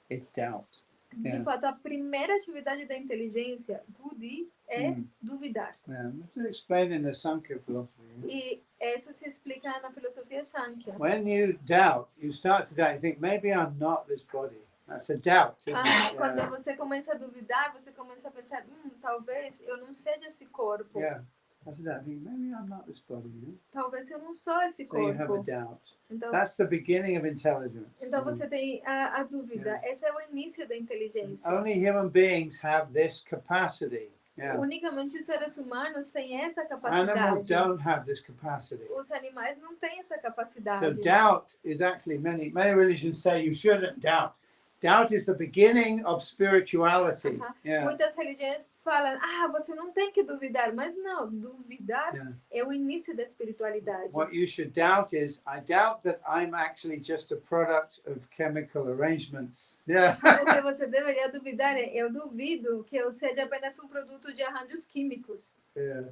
[SPEAKER 1] is doubt.
[SPEAKER 2] De
[SPEAKER 1] Yeah.
[SPEAKER 2] fato, a primeira atividade da inteligência, buddhi, é duvidar.
[SPEAKER 1] Yeah. This is explained in the Sankhya philosophy.
[SPEAKER 2] E isso se explica na filosofia Shanto.
[SPEAKER 1] When you doubt, you start to doubt. You think, maybe I'm not this body. That's a doubt, isn't it?
[SPEAKER 2] Quando
[SPEAKER 1] Yeah.
[SPEAKER 2] você começa a duvidar, você começa a pensar, talvez eu não seja esse corpo.
[SPEAKER 1] Yeah. That's a doubt. Think, maybe I'm not this body. Yeah?
[SPEAKER 2] Talvez eu não sou esse
[SPEAKER 1] So you have a
[SPEAKER 2] corpo.
[SPEAKER 1] doubt.
[SPEAKER 2] Então,
[SPEAKER 1] That's the beginning of intelligence.
[SPEAKER 2] então você tem a dúvida. Esse é o início da inteligência.
[SPEAKER 1] Only human beings have this capacity. Yeah.
[SPEAKER 2] Unicamente os seres humanos têm essa
[SPEAKER 1] Animals
[SPEAKER 2] capacidade.
[SPEAKER 1] don't have this capacity.
[SPEAKER 2] Os animais não têm essa
[SPEAKER 1] So
[SPEAKER 2] capacidade.
[SPEAKER 1] doubt is actually many religions say you shouldn't doubt. Doubt is the beginning of spirituality. Yeah.
[SPEAKER 2] Muitas religiões falam, você não tem que duvidar, mas não, duvidar
[SPEAKER 1] Yeah.
[SPEAKER 2] é o início da espiritualidade.
[SPEAKER 1] What you should doubt is, I doubt that I'm actually just a product of chemical arrangements. Yeah.
[SPEAKER 2] O que você deveria duvidar é, eu duvido que eu seja apenas um produto de arranjos químicos.
[SPEAKER 1] Yeah.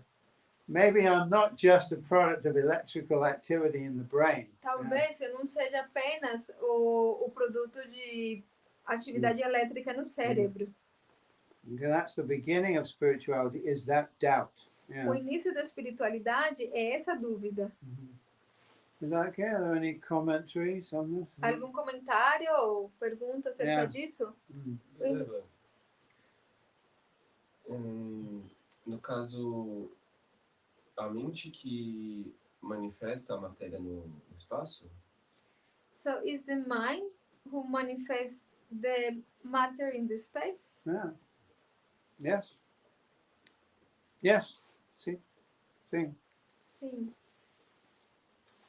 [SPEAKER 1] Maybe I'm not just a product of electrical activity in the brain.
[SPEAKER 2] Talvez eu não seja apenas o produto de atividade elétrica no cérebro.
[SPEAKER 1] Okay, that's the beginning of spirituality, is that doubt. Yeah.
[SPEAKER 2] O início da espiritualidade é essa dúvida.
[SPEAKER 1] Is that okay? Are there any commentaries on this?
[SPEAKER 2] Algum comentário ou pergunta acerca disso?
[SPEAKER 3] No caso, a mente que manifesta a matéria no espaço?
[SPEAKER 2] So is the mind who manifests the matter in the space?
[SPEAKER 1] Yeah. Yes. Yes. See? Sim.
[SPEAKER 2] Sim.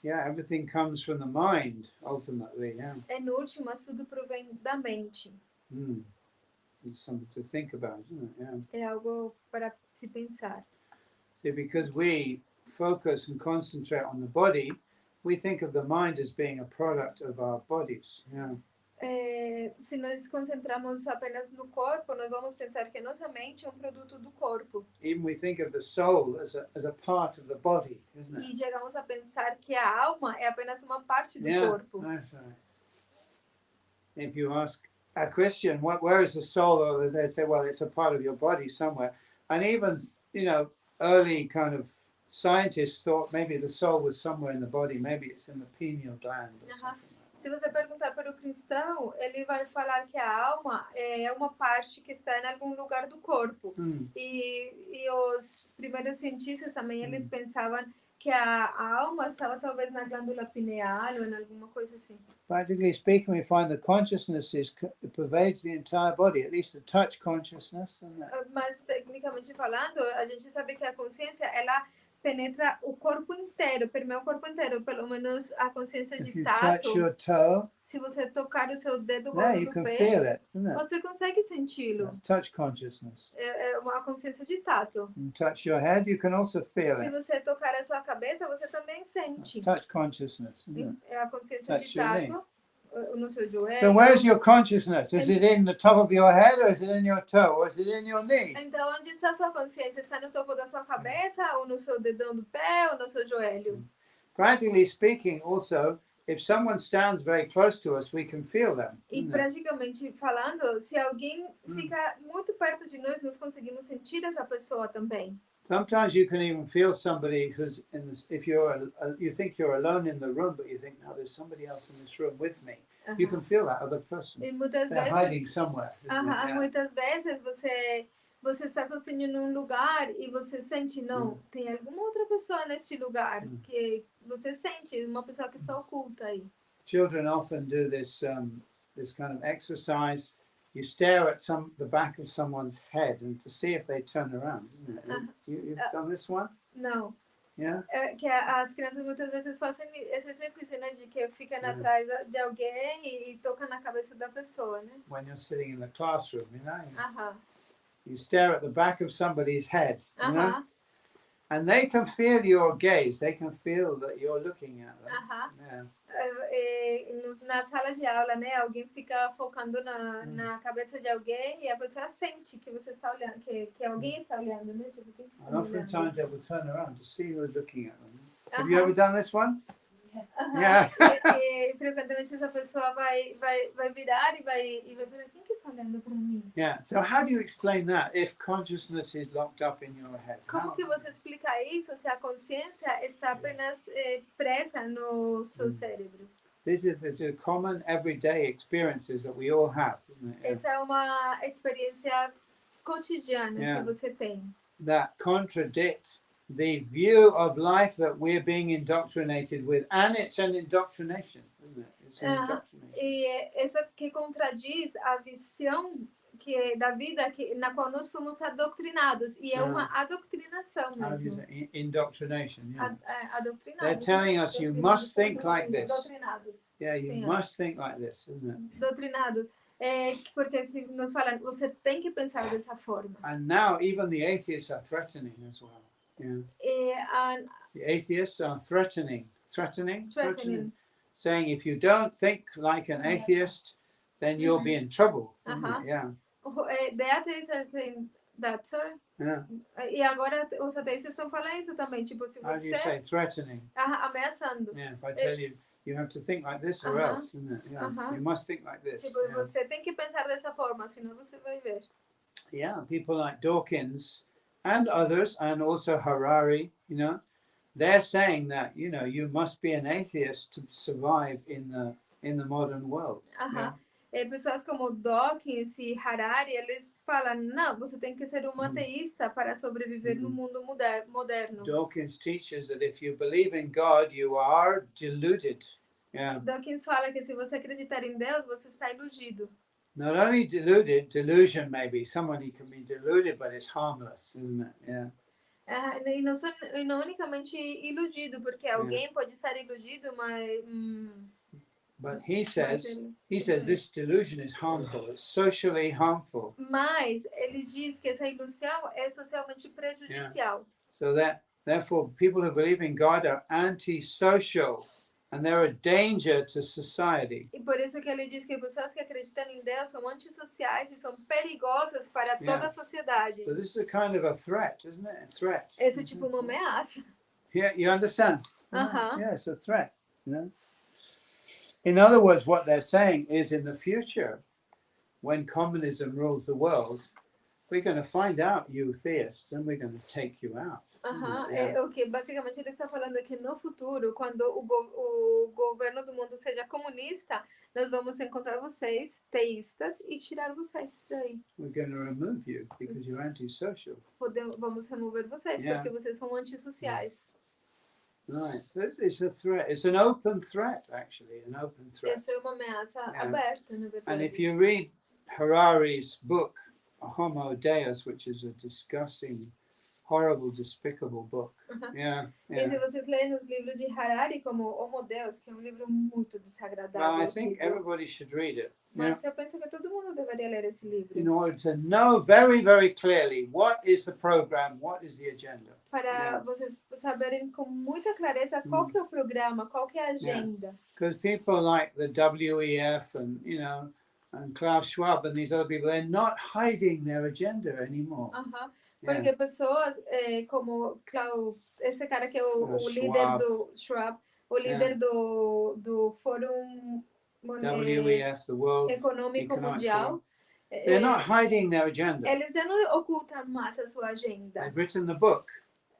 [SPEAKER 1] Yeah, everything comes from the mind, ultimately. Yeah.
[SPEAKER 2] No último, tudo provém da mente.
[SPEAKER 1] It's something to think about, isn't it? Yeah.
[SPEAKER 2] É algo para se pensar.
[SPEAKER 1] See, because we focus and concentrate on the body, we think of the mind as being a product of our bodies. Yeah.
[SPEAKER 2] Se nós concentramos apenas no corpo, nós vamos pensar que nossa mente é um produto do corpo.
[SPEAKER 1] Even we think of the soul as a part of the body, isn't it?
[SPEAKER 2] E chegamos a pensar que a alma é apenas uma parte do corpo.
[SPEAKER 1] That's right. If you ask a Christian, where is the soul? They say, well, it's a part of your body somewhere. And even, early kind of scientists thought maybe the soul was somewhere in the body, maybe it's in the pineal gland or something.
[SPEAKER 2] Se você perguntar para o cristão, ele vai falar que a alma é uma parte que está em algum lugar do corpo. E os primeiros cientistas também, eles pensavam que a alma estava talvez na glândula pineal ou em alguma coisa assim.
[SPEAKER 1] Practically speaking, we find the consciousness pervades the entire body, at least the touch consciousness.
[SPEAKER 2] Mas, tecnicamente falando, a gente sabe que a consciência, ela penetra o corpo inteiro, permeia o corpo inteiro, pelo menos a consciência de tato.
[SPEAKER 1] Touch your toe,
[SPEAKER 2] se você tocar o seu dedo
[SPEAKER 1] yeah,
[SPEAKER 2] gordo
[SPEAKER 1] you
[SPEAKER 2] do
[SPEAKER 1] can
[SPEAKER 2] pé,
[SPEAKER 1] feel it, isn't it?
[SPEAKER 2] você consegue senti-lo.
[SPEAKER 1] Touch consciousness.
[SPEAKER 2] É uma consciência de tato.
[SPEAKER 1] You touch your head, you can also feel
[SPEAKER 2] Se
[SPEAKER 1] it.
[SPEAKER 2] você tocar a sua cabeça, você também sente.
[SPEAKER 1] Touch consciousness, isn't it?
[SPEAKER 2] É a consciência
[SPEAKER 1] Touch
[SPEAKER 2] de
[SPEAKER 1] your knee.
[SPEAKER 2] tato no seu joelho.
[SPEAKER 1] So where's your consciousness? Is it in the top of your head, or is it in your toe, or is it in your knee?
[SPEAKER 2] Então, onde está a sua consciência? Está no topo da sua cabeça, ou no seu dedão do pé, ou no seu joelho?
[SPEAKER 1] Practically speaking, also, if someone stands very close to us, we can feel them.
[SPEAKER 2] E praticamente falando, se alguém fica muito perto de nós conseguimos sentir essa pessoa também.
[SPEAKER 1] Sometimes you can even feel somebody who's in this, if you think you're alone in the room, but you think, no, there's somebody else in this room with me. You can feel that other person.
[SPEAKER 2] E muitas
[SPEAKER 1] They're
[SPEAKER 2] vezes,
[SPEAKER 1] hiding somewhere. Yeah.
[SPEAKER 2] muitas vezes você está sozinho num lugar e você sente, não, tem alguma outra pessoa neste lugar que você sente, uma pessoa que está oculta aí.
[SPEAKER 1] Children often do this kind of exercise. You stare at the back of someone's head and to see if they turn around, isn't it? You've done this one?
[SPEAKER 2] Não.
[SPEAKER 1] Yeah.
[SPEAKER 2] Que as crianças muitas vezes fazem esse exercício, né? De que fica atrás de alguém e toca na cabeça da pessoa, né?
[SPEAKER 1] When you're sitting in the classroom, you know,
[SPEAKER 2] Aham.
[SPEAKER 1] you stare at the back of somebody's head, you know,
[SPEAKER 2] Aham.
[SPEAKER 1] and they can feel your gaze. They can feel that you're looking at them.
[SPEAKER 2] Aham.
[SPEAKER 1] Yeah.
[SPEAKER 2] Na sala de aula, né? Alguém fica focando na cabeça de alguém e a pessoa sente que você está olhando, que alguém está olhando, né? Tipo, quem está
[SPEAKER 1] And
[SPEAKER 2] olhando?
[SPEAKER 1] oftentimes they will turn around to see who's looking at them. Have
[SPEAKER 2] Aham.
[SPEAKER 1] you ever done this one?
[SPEAKER 2] Aham.
[SPEAKER 1] Yeah.
[SPEAKER 2] E frequentemente essa pessoa vai virar e vai virar, quem que está olhando para mim?
[SPEAKER 1] Yeah. So how do you explain that if consciousness is locked up in your head?
[SPEAKER 2] Como que você explica isso se a consciência está apenas presa no seu cérebro?
[SPEAKER 1] This is a common everyday experiences that we all have, isn't it? Yeah.
[SPEAKER 2] Essa é uma experiência cotidiana
[SPEAKER 1] Yeah.
[SPEAKER 2] que você tem.
[SPEAKER 1] That contradict the view of life that we're being indoctrinated with, and it's an indoctrination, isn't it? It's an indoctrination.
[SPEAKER 2] E essa que contradiz a visão da vida na qual nós fomos adoctrinados, e é uma adoctrinação
[SPEAKER 1] How do you
[SPEAKER 2] mesmo.
[SPEAKER 1] say? Indoctrination, yeah.
[SPEAKER 2] Adoctrinados.
[SPEAKER 1] They're telling us you must think like this.
[SPEAKER 2] Doutrinados.
[SPEAKER 1] Yeah, you
[SPEAKER 2] Sim,
[SPEAKER 1] must think like this, isn't it?
[SPEAKER 2] Doutrinados. Porque se nos falam, você tem que pensar dessa forma.
[SPEAKER 1] And now even the atheists are threatening as well. Yeah. The atheists are threatening, saying if you don't think like an atheist, then you'll be in trouble. Isn't it? Yeah.
[SPEAKER 2] The atheists are saying that, sorry.
[SPEAKER 1] Yeah.
[SPEAKER 2] E agora os ateístas estão falando isso também, tipo, se
[SPEAKER 1] How do you
[SPEAKER 2] você
[SPEAKER 1] say threatening?
[SPEAKER 2] ameaçando.
[SPEAKER 1] Yeah, if I tell you you have to think like this or else, isn't it? Yeah. You must think like this.
[SPEAKER 2] Tipo,
[SPEAKER 1] Yeah.
[SPEAKER 2] você tem que pensar dessa forma, senão você vai ver.
[SPEAKER 1] Yeah, people like Dawkins and others, and also Harari, you know, they're saying that, you know, you must be an atheist to survive in the modern world. Yeah.
[SPEAKER 2] Pessoas como Dawkins e Harari, eles falam, não, você tem que ser um ateísta para sobreviver no mundo moderno.
[SPEAKER 1] Dawkins teaches that if you believe in God, you are deluded. Yeah.
[SPEAKER 2] Dawkins fala que se você acreditar em Deus, você está iludido.
[SPEAKER 1] Not only deluded, delusion maybe. Somebody can be deluded, but it's harmless, isn't it? Yeah.
[SPEAKER 2] E não unicamente iludido, porque alguém pode estar iludido, mas...
[SPEAKER 1] But he says this delusion is harmful. It's socially harmful.
[SPEAKER 2] Mas ele diz que essa ilusão é socialmente prejudicial.
[SPEAKER 1] So that therefore people who believe in God are anti-social. And they're a danger to society.
[SPEAKER 2] E por isso que ele diz que pessoas que acreditam em Deus são antissociais e são perigosas para toda a sociedade.
[SPEAKER 1] So this is a kind of a threat, isn't it? A threat.
[SPEAKER 2] Esse é tipo uma ameaça.
[SPEAKER 1] Yeah, you understand?
[SPEAKER 2] Uh-huh.
[SPEAKER 1] Yeah, it's a threat. You know. In other words, what they're saying is, in the future, when communism rules the world, we're going to find out you theists, and we're going to take you out.
[SPEAKER 2] O que basicamente ele está falando é que no futuro, quando o governo do mundo seja comunista, nós vamos encontrar vocês teístas e tirar vocês daí.
[SPEAKER 1] We're going to remove you because you're antisocial.
[SPEAKER 2] Vamos remover vocês porque vocês são antissociais.
[SPEAKER 1] Right, it's a threat. It's an open threat, actually, an open threat.
[SPEAKER 2] Essa é uma ameaça aberta, na verdade.
[SPEAKER 1] And if you read Harari's book, Homo Deus, which is a disgusting, horrible, despicable book. Yeah.
[SPEAKER 2] E se vocês lerem os livros de Harari, como Homo Deus, que é livro muito desagradável.
[SPEAKER 1] Well, I think everybody should read it.
[SPEAKER 2] Mas eu penso que todo mundo deveria ler esse livro.
[SPEAKER 1] In order to know very, very clearly what is the program, what is the agenda.
[SPEAKER 2] Para vocês saberem com muita clareza qual que é o programa, qual que é a agenda.
[SPEAKER 1] Because people like the WEF and, you know, and Klaus Schwab and these other people, they're not hiding their agenda anymore.
[SPEAKER 2] Porque pessoas como esse cara que é o líder do Schwab, o líder do Fórum
[SPEAKER 1] WEF, the World
[SPEAKER 2] Econômico Mundial,
[SPEAKER 1] they're not hiding their agenda.
[SPEAKER 2] Eles já não ocultam mais a sua agenda.
[SPEAKER 1] They've written the book.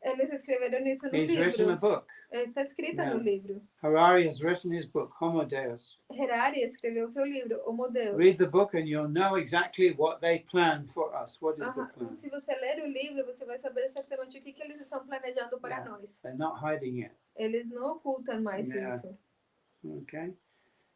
[SPEAKER 2] Eles escreveram isso no
[SPEAKER 1] He's
[SPEAKER 2] livro.
[SPEAKER 1] written a book.
[SPEAKER 2] Está escrita no livro.
[SPEAKER 1] Harari has written his book, Homo Deus.
[SPEAKER 2] Harari escreveu seu livro, Homo Deus.
[SPEAKER 1] Read the book and you'll know exactly what they plan for us. What is the plan?
[SPEAKER 2] Se você ler o livro, você vai saber exatamente o que eles estão planejando para nós.
[SPEAKER 1] They're not hiding it.
[SPEAKER 2] Eles não ocultam mais isso.
[SPEAKER 1] Okay.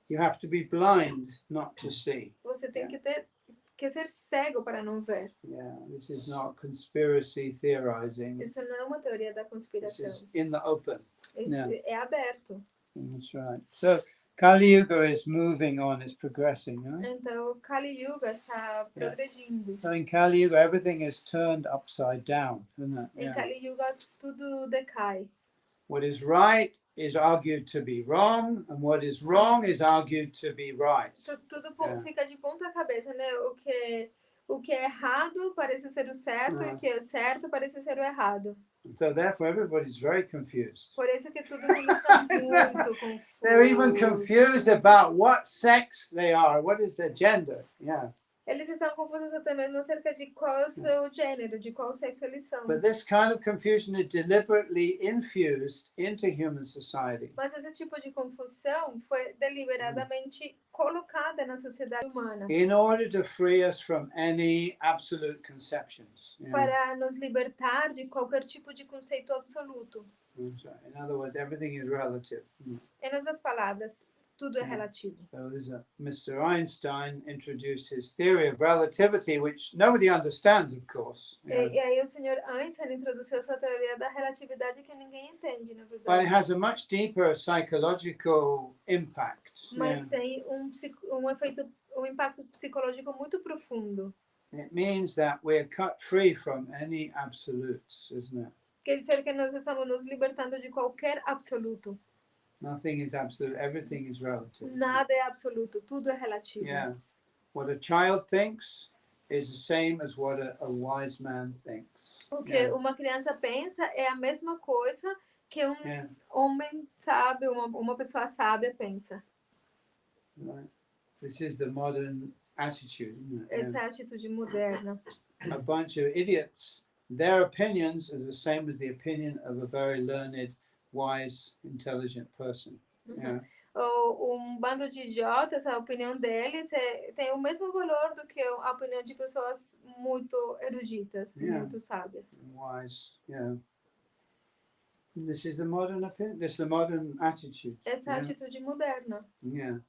[SPEAKER 1] You have to be blind not to see.
[SPEAKER 2] Você tem que ter que ser cego para não ver.
[SPEAKER 1] Yeah, this is not conspiracy theorizing.
[SPEAKER 2] Isso não é uma teoria da
[SPEAKER 1] This
[SPEAKER 2] conspiração.
[SPEAKER 1] is in the open.
[SPEAKER 2] Isso
[SPEAKER 1] Yeah.
[SPEAKER 2] é aberto.
[SPEAKER 1] That's right. So Kali Yuga is moving on, it's progressing, right?
[SPEAKER 2] Então, o Kali Yuga está progredindo.
[SPEAKER 1] So in Kali Yuga, everything is turned upside down, isn't it?
[SPEAKER 2] Em
[SPEAKER 1] Yeah.
[SPEAKER 2] Kali Yuga, tudo decai.
[SPEAKER 1] What is right is argued to be wrong, and what is wrong is argued to be right.
[SPEAKER 2] Tudo
[SPEAKER 1] Yeah.
[SPEAKER 2] fica de ponta cabeça, né? O que é errado parece ser o certo e o que é certo parece ser o errado.
[SPEAKER 1] So therefore, everybody's very confused.
[SPEAKER 2] Por isso que todo mundo está muito confuso.
[SPEAKER 1] They're even confused about what sex they are, what is their gender. Yeah.
[SPEAKER 2] Eles estão confusos até mesmo acerca de qual é o seu gênero, de qual sexo eles são.
[SPEAKER 1] But this kind of confusion is deliberately infused into human society.
[SPEAKER 2] Mas esse tipo de confusão foi deliberadamente colocada na sociedade humana
[SPEAKER 1] In order to free us from any absolute conceptions. Yeah.
[SPEAKER 2] para nos libertar de qualquer tipo de conceito absoluto.
[SPEAKER 1] That's right. In other words, everything is relative.
[SPEAKER 2] Em outras palavras, tudo é relativo.
[SPEAKER 1] So there's Mr. Einstein introduced his theory of relativity, which nobody understands, of course. Yeah.
[SPEAKER 2] E aí o senhor Einstein introduziu sua teoria da relatividade que ninguém entende, na
[SPEAKER 1] But it
[SPEAKER 2] verdade.
[SPEAKER 1] has a much deeper psychological impact.
[SPEAKER 2] Mas tem um efeito, um impacto psicológico muito profundo.
[SPEAKER 1] It means that we're cut free from any absolutes, isn't it?
[SPEAKER 2] Quer dizer que nós estamos nos libertando de qualquer absoluto.
[SPEAKER 1] Nothing is absolute, everything is relative.
[SPEAKER 2] Nada é absoluto, tudo é relativo.
[SPEAKER 1] Yeah. What a child thinks is the same as what a wise man thinks.
[SPEAKER 2] O que
[SPEAKER 1] Yeah.
[SPEAKER 2] uma criança pensa é a mesma coisa que
[SPEAKER 1] Yeah.
[SPEAKER 2] homem sábio, uma pessoa sábia pensa.
[SPEAKER 1] Right. This is the modern attitude, isn't it?
[SPEAKER 2] Essa é a atitude moderna.
[SPEAKER 1] A bunch of idiots, their opinions is the same as the opinion of a very learned, wise, intelligent person. Yeah.
[SPEAKER 2] Bando de idiotas, a opinião deles tem o mesmo valor do que a opinião de pessoas muito eruditas,
[SPEAKER 1] Yeah.
[SPEAKER 2] muito sábias.
[SPEAKER 1] Wise, yeah. This is the modern opinion. This is the modern attitude.
[SPEAKER 2] Essa é a
[SPEAKER 1] Yeah.
[SPEAKER 2] atitude moderna.
[SPEAKER 1] Yeah.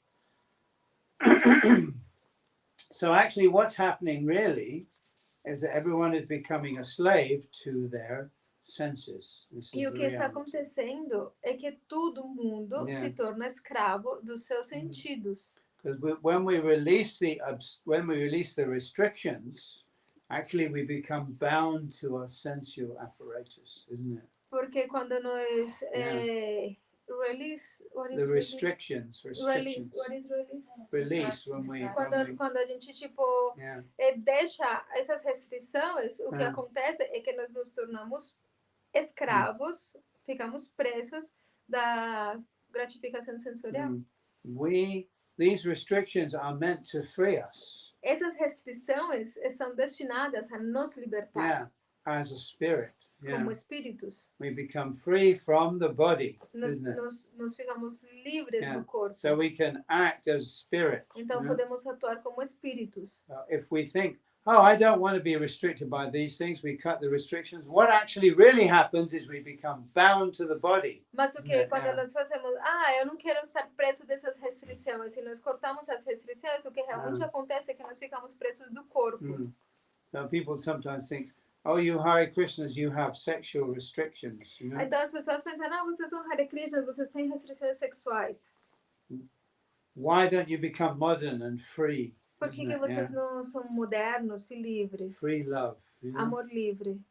[SPEAKER 1] So actually, what's happening really is that everyone is becoming a slave to their senses. This
[SPEAKER 2] E
[SPEAKER 1] is
[SPEAKER 2] o
[SPEAKER 1] the
[SPEAKER 2] que está
[SPEAKER 1] reality.
[SPEAKER 2] acontecendo é que todo mundo
[SPEAKER 1] Yeah.
[SPEAKER 2] se torna escravo dos seus sentidos.
[SPEAKER 1] Because when we release the restrictions, actually we become bound to our sensual apparatus, isn't it?
[SPEAKER 2] Porque quando nós release, what is
[SPEAKER 1] The
[SPEAKER 2] release?
[SPEAKER 1] restrictions.
[SPEAKER 2] Release, what is release?
[SPEAKER 1] Release when we
[SPEAKER 2] Quando a gente tipo
[SPEAKER 1] yeah.
[SPEAKER 2] deixa essas restrições, o que
[SPEAKER 1] Ah.
[SPEAKER 2] acontece é que nós nos tornamos escravos, ficamos presos da gratificação sensorial.
[SPEAKER 1] These restrictions are meant to free us.
[SPEAKER 2] Essas restrições são destinadas a nos libertar
[SPEAKER 1] Yeah, as a spirit. Yeah.
[SPEAKER 2] como espíritos.
[SPEAKER 1] We become free from the body, isn't it?
[SPEAKER 2] Nós ficamos livres
[SPEAKER 1] Yeah.
[SPEAKER 2] do corpo.
[SPEAKER 1] So we can act as spirit.
[SPEAKER 2] Então
[SPEAKER 1] you know?
[SPEAKER 2] podemos atuar como espíritos.
[SPEAKER 1] If we think, oh, I don't want to be restricted by these things, we cut the restrictions. What actually really happens is we become bound to the body.
[SPEAKER 2] Mas o que
[SPEAKER 1] Yeah,
[SPEAKER 2] quando
[SPEAKER 1] yeah.
[SPEAKER 2] nós fazemos, eu não quero estar preso dessas restrições, se nós cortamos as restrições, o que realmente acontece é que nós ficamos presos do corpo.
[SPEAKER 1] So people sometimes think, oh, you Hare Krishnas, you have sexual restrictions. You know?
[SPEAKER 2] Então as pessoas pensam, vocês são Hare Krishna, vocês têm restrições sexuais.
[SPEAKER 1] Why don't you become modern and free?
[SPEAKER 2] Por que,
[SPEAKER 1] Isn't
[SPEAKER 2] que
[SPEAKER 1] it?
[SPEAKER 2] vocês
[SPEAKER 1] Yeah.
[SPEAKER 2] não são modernos e livres?
[SPEAKER 1] Free love. You know?
[SPEAKER 2] Amor livre.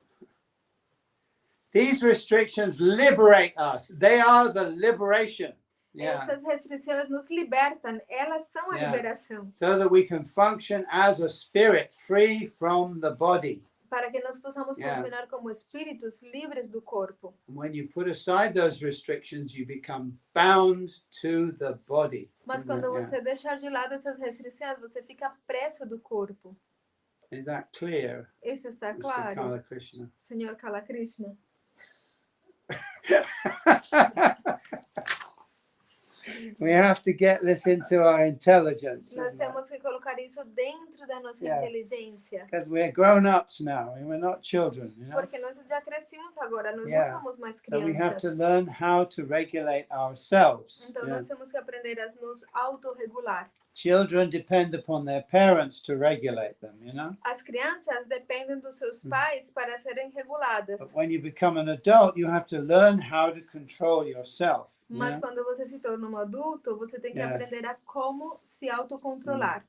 [SPEAKER 1] These restrictions liberate us. They are the liberation. Yeah.
[SPEAKER 2] Essas restrições nos libertam, elas são a
[SPEAKER 1] Yeah.
[SPEAKER 2] liberação.
[SPEAKER 1] So that we can function as a spirit free from the body.
[SPEAKER 2] Para que nós possamos
[SPEAKER 1] Yeah.
[SPEAKER 2] funcionar como espíritos livres do corpo.
[SPEAKER 1] And when you put aside those restrictions, you become bound to the body.
[SPEAKER 2] Mas
[SPEAKER 1] Isn't it?
[SPEAKER 2] quando
[SPEAKER 1] Yeah.
[SPEAKER 2] você deixar de lado essas restrições, você fica preso do corpo.
[SPEAKER 1] Is that clear,
[SPEAKER 2] Isso está
[SPEAKER 1] Mr.
[SPEAKER 2] claro,
[SPEAKER 1] Kala Krishna?
[SPEAKER 2] Senhor Kala Krishna?
[SPEAKER 1] We have to get this into our intelligence.
[SPEAKER 2] Nós temos que colocar isso dentro da nossa
[SPEAKER 1] Yeah.
[SPEAKER 2] inteligência.
[SPEAKER 1] Because we're grown-ups now, and we're not children, you know?
[SPEAKER 2] Porque nós já crescimos agora, nós
[SPEAKER 1] Yeah.
[SPEAKER 2] não somos mais
[SPEAKER 1] So we have to
[SPEAKER 2] crianças.
[SPEAKER 1] learn how to regulate ourselves.
[SPEAKER 2] Então
[SPEAKER 1] Yeah.
[SPEAKER 2] nós temos que aprender a nos autorregular.
[SPEAKER 1] Children depend upon their parents to regulate them, you know.
[SPEAKER 2] As crianças dependem dos seus pais para serem reguladas.
[SPEAKER 1] But when you become an adult, you have to learn how to control yourself. You
[SPEAKER 2] Mas
[SPEAKER 1] know?
[SPEAKER 2] quando você se torna um adulto, você tem que
[SPEAKER 1] Yeah.
[SPEAKER 2] aprender a como se autocontrolar.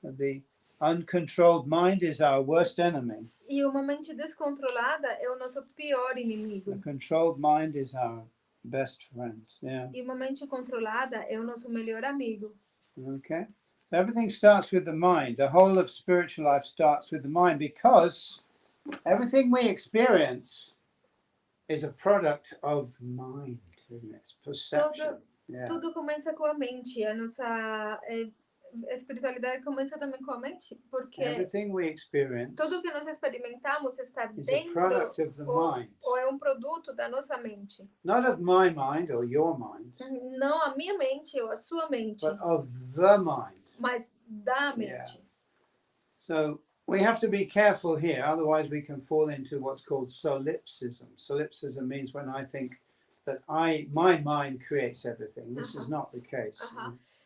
[SPEAKER 1] The uncontrolled mind is our worst enemy.
[SPEAKER 2] E uma mente descontrolada é o nosso pior inimigo.
[SPEAKER 1] The controlled mind is our best friend. Yeah.
[SPEAKER 2] E uma mente controlada é o nosso melhor amigo.
[SPEAKER 1] Okay. Everything starts with the mind. The whole of spiritual life starts with the mind because everything we experience is a product of mind, isn't it? It's perception. Yeah.
[SPEAKER 2] Tudo começa com a mente. A nossa espiritualidade começa também com a mente, porque
[SPEAKER 1] Everything we experience
[SPEAKER 2] tudo que nós experimentamos está
[SPEAKER 1] is a
[SPEAKER 2] dentro
[SPEAKER 1] product of the mind.
[SPEAKER 2] ou é um produto da nossa mente.
[SPEAKER 1] Not of my mind or your mind,
[SPEAKER 2] Não a minha mente ou a sua mente,
[SPEAKER 1] but of the mind.
[SPEAKER 2] mas da mente.
[SPEAKER 1] Yeah. So we have to be careful here, otherwise we can fall into what's called solipsism. Solipsism means when I think that my mind creates everything. This is not the case.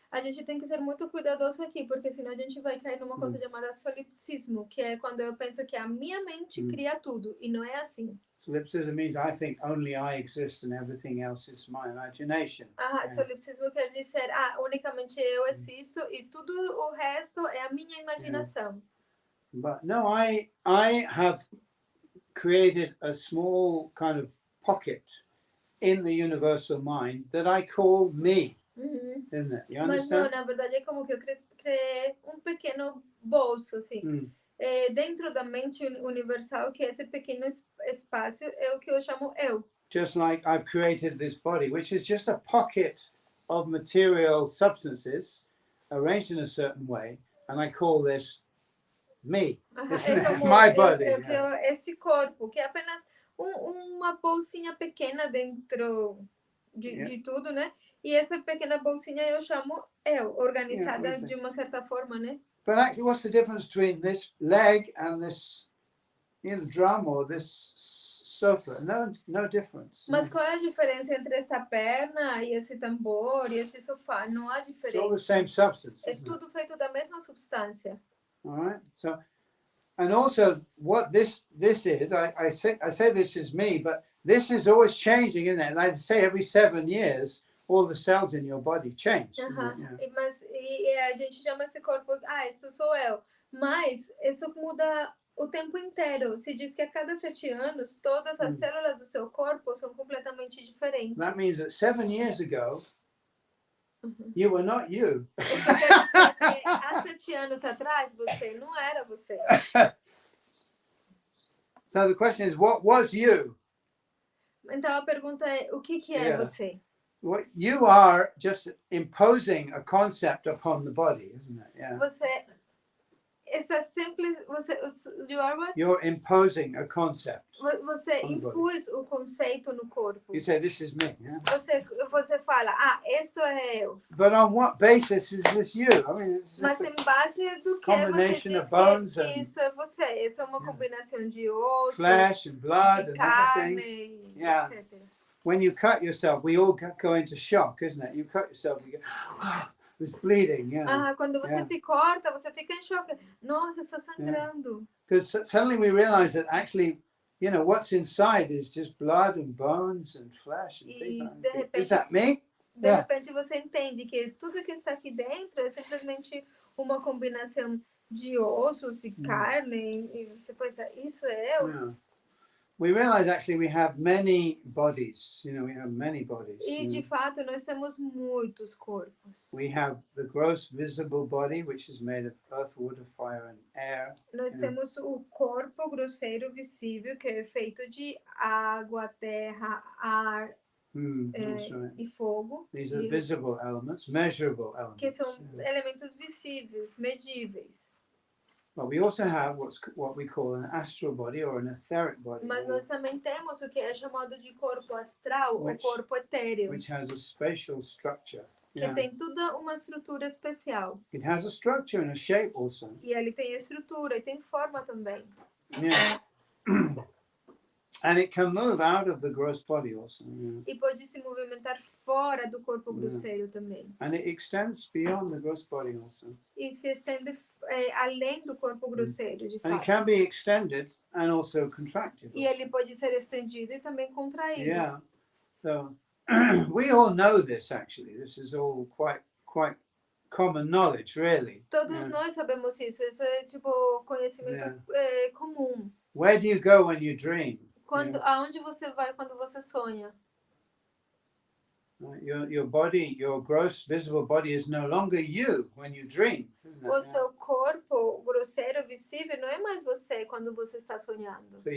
[SPEAKER 2] A gente tem que ser muito cuidadoso aqui, porque senão a gente vai cair numa coisa chamada solipsismo, que é quando eu penso que a minha mente cria tudo, e não é assim.
[SPEAKER 1] Solipsism means I think only I exist and everything else is my imagination. Yeah.
[SPEAKER 2] Solipsismo quer dizer, unicamente eu existo e tudo o resto é a minha imaginação.
[SPEAKER 1] But no, I have created a small kind of pocket in the universal mind that I call me. Isn't it? You
[SPEAKER 2] Mas não,
[SPEAKER 1] understand?
[SPEAKER 2] na verdade é como que eu criei um pequeno bolso, assim, dentro da mente universal, que esse pequeno espaço é o que eu chamo eu.
[SPEAKER 1] Just like I've created this body, which is just a pocket of material substances arranged in a certain way, and I call this me. Isn't it? My body.
[SPEAKER 2] Eu crio esse corpo, que é apenas uma bolsinha pequena dentro de tudo, né? E essa pequena bolsinha eu chamo eu, organizada de uma certa forma, né?
[SPEAKER 1] But actually, what's the difference between this leg and this, drum or this sofa? No difference.
[SPEAKER 2] Mas qual é a diferença entre essa perna e esse tambor e esse sofá? Não há
[SPEAKER 1] It's all the
[SPEAKER 2] diferença.
[SPEAKER 1] same substance.
[SPEAKER 2] É
[SPEAKER 1] Isn't it?
[SPEAKER 2] tudo feito da mesma substância.
[SPEAKER 1] All right. So, and also, what this is, I say this is me, but this is always changing, isn't it? And I say every 7 years, all the cells in your body change. Isn't it? Yeah.
[SPEAKER 2] Mas a gente chama esse corpo, isso sou eu. Mas isso muda o tempo inteiro. Se diz que a cada 7 anos, todas as células do seu corpo são completamente diferentes.
[SPEAKER 1] That means that 7 years ago, you were not you.
[SPEAKER 2] Isso quer dizer que há 7 anos atrás, você não era você.
[SPEAKER 1] So the question is, what was you?
[SPEAKER 2] Então a pergunta é, o que é você?
[SPEAKER 1] What you are just imposing a concept upon the body, isn't it? Yeah.
[SPEAKER 2] Você essa simples, you are what?
[SPEAKER 1] You're imposing a concept.
[SPEAKER 2] Você
[SPEAKER 1] on the body.
[SPEAKER 2] impôs o conceito no corpo.
[SPEAKER 1] You say, this is me. Yeah?
[SPEAKER 2] Você fala, isso é eu.
[SPEAKER 1] But on what basis is this you? I mean, it's
[SPEAKER 2] Mas
[SPEAKER 1] just
[SPEAKER 2] em base do que você
[SPEAKER 1] combination
[SPEAKER 2] diz
[SPEAKER 1] of bones
[SPEAKER 2] que
[SPEAKER 1] and
[SPEAKER 2] isso é você. Isso é uma combinação de ossos,
[SPEAKER 1] flesh and blood
[SPEAKER 2] de
[SPEAKER 1] and
[SPEAKER 2] carne,
[SPEAKER 1] everything. Yeah.
[SPEAKER 2] etc.
[SPEAKER 1] When you cut yourself, we all go into shock, isn't it? You cut yourself, you go, it's bleeding. Yeah.
[SPEAKER 2] Quando você se corta, você fica em choque. Nossa, está sangrando.
[SPEAKER 1] Because suddenly we realize that actually, what's inside is just blood and bones and flesh and things.
[SPEAKER 2] De repente,
[SPEAKER 1] Is that me?
[SPEAKER 2] De repente você entende que tudo que está aqui dentro é simplesmente uma combinação de ossos e carne. E você pensa, isso é eu?
[SPEAKER 1] Yeah. We realize actually we have many bodies. We have many bodies.
[SPEAKER 2] E de fato nós temos muitos corpos.
[SPEAKER 1] We have the gross visible body, which is made of earth, water, fire, and air.
[SPEAKER 2] Nós temos o corpo grosseiro visível, que é feito de água, terra, ar
[SPEAKER 1] That's right.
[SPEAKER 2] e fogo.
[SPEAKER 1] These are visible elements, measurable elements.
[SPEAKER 2] Que são elementos visíveis, medíveis.
[SPEAKER 1] But we also have what we call an astral body or an etheric body.
[SPEAKER 2] Mas nós também temos o que é chamado de corpo astral, ou corpo etéreo.
[SPEAKER 1] Which has a spatial structure.
[SPEAKER 2] Que tem toda uma estrutura especial.
[SPEAKER 1] It has a structure and a shape also.
[SPEAKER 2] E ele tem estrutura e tem forma também.
[SPEAKER 1] Yeah. And it can move out of the gross body also.
[SPEAKER 2] E pode se movimentar fora do corpo
[SPEAKER 1] Yeah.
[SPEAKER 2] grosseiro também.
[SPEAKER 1] And it extends beyond the gross body also.
[SPEAKER 2] E se estende além do corpo grosseiro, de
[SPEAKER 1] And it
[SPEAKER 2] fato.
[SPEAKER 1] can be extended and also contracted.
[SPEAKER 2] E ele pode ser estendido e também contraído.
[SPEAKER 1] Yeah. So we all know this actually. This is all quite common knowledge, really.
[SPEAKER 2] Todos
[SPEAKER 1] Yeah.
[SPEAKER 2] nós sabemos isso. Isso é tipo conhecimento comum.
[SPEAKER 1] Where do you go when you dream?
[SPEAKER 2] Aonde você vai quando você sonha?
[SPEAKER 1] Your body, your gross visible body is no longer you when you dream. Isn't it?
[SPEAKER 2] O seu corpo grosseiro visível não é mais você quando você está sonhando.
[SPEAKER 1] So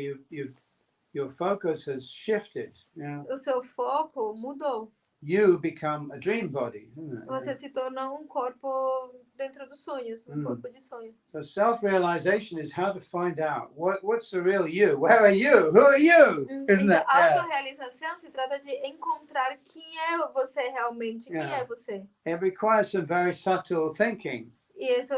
[SPEAKER 1] your focus has shifted. Yeah.
[SPEAKER 2] O seu foco mudou.
[SPEAKER 1] You become a dream body. Isn't it?
[SPEAKER 2] Você se torna um corpo dentro dos sonhos, um corpo de sonho.
[SPEAKER 1] So self-realization is how to find out what's the real you. Where are you? Who are you? Isn't
[SPEAKER 2] Então,
[SPEAKER 1] it? Yeah.
[SPEAKER 2] autorrealização se trata de encontrar quem é você realmente, quem é você.
[SPEAKER 1] It requires some very subtle thinking.
[SPEAKER 2] E isso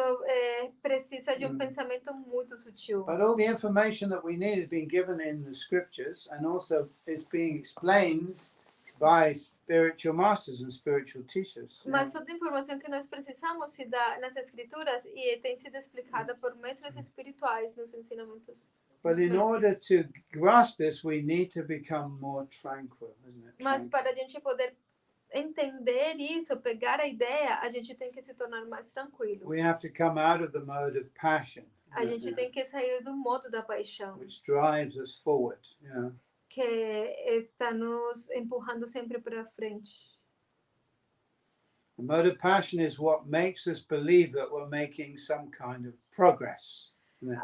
[SPEAKER 2] precisa de pensamento muito sutil.
[SPEAKER 1] But all the information that we need has been given in the scriptures and also is being explained by spiritual masters and spiritual teachers.
[SPEAKER 2] Mas toda a informação que nós precisamos se dá nas escrituras e tem sido explicada por mestres espirituais nos ensinamentos.
[SPEAKER 1] But in order to grasp this, we need to become more tranquil, isn't it?
[SPEAKER 2] Mas para a gente poder entender isso, pegar a ideia, a gente tem que se tornar mais tranquilo.
[SPEAKER 1] We have to come out of the mode of passion.
[SPEAKER 2] A gente tem que sair do modo da paixão,
[SPEAKER 1] Which drives us forward. Yeah.
[SPEAKER 2] que está nos empurrando sempre para frente.
[SPEAKER 1] The mode of passion is what makes us believe that we're making some kind of progress.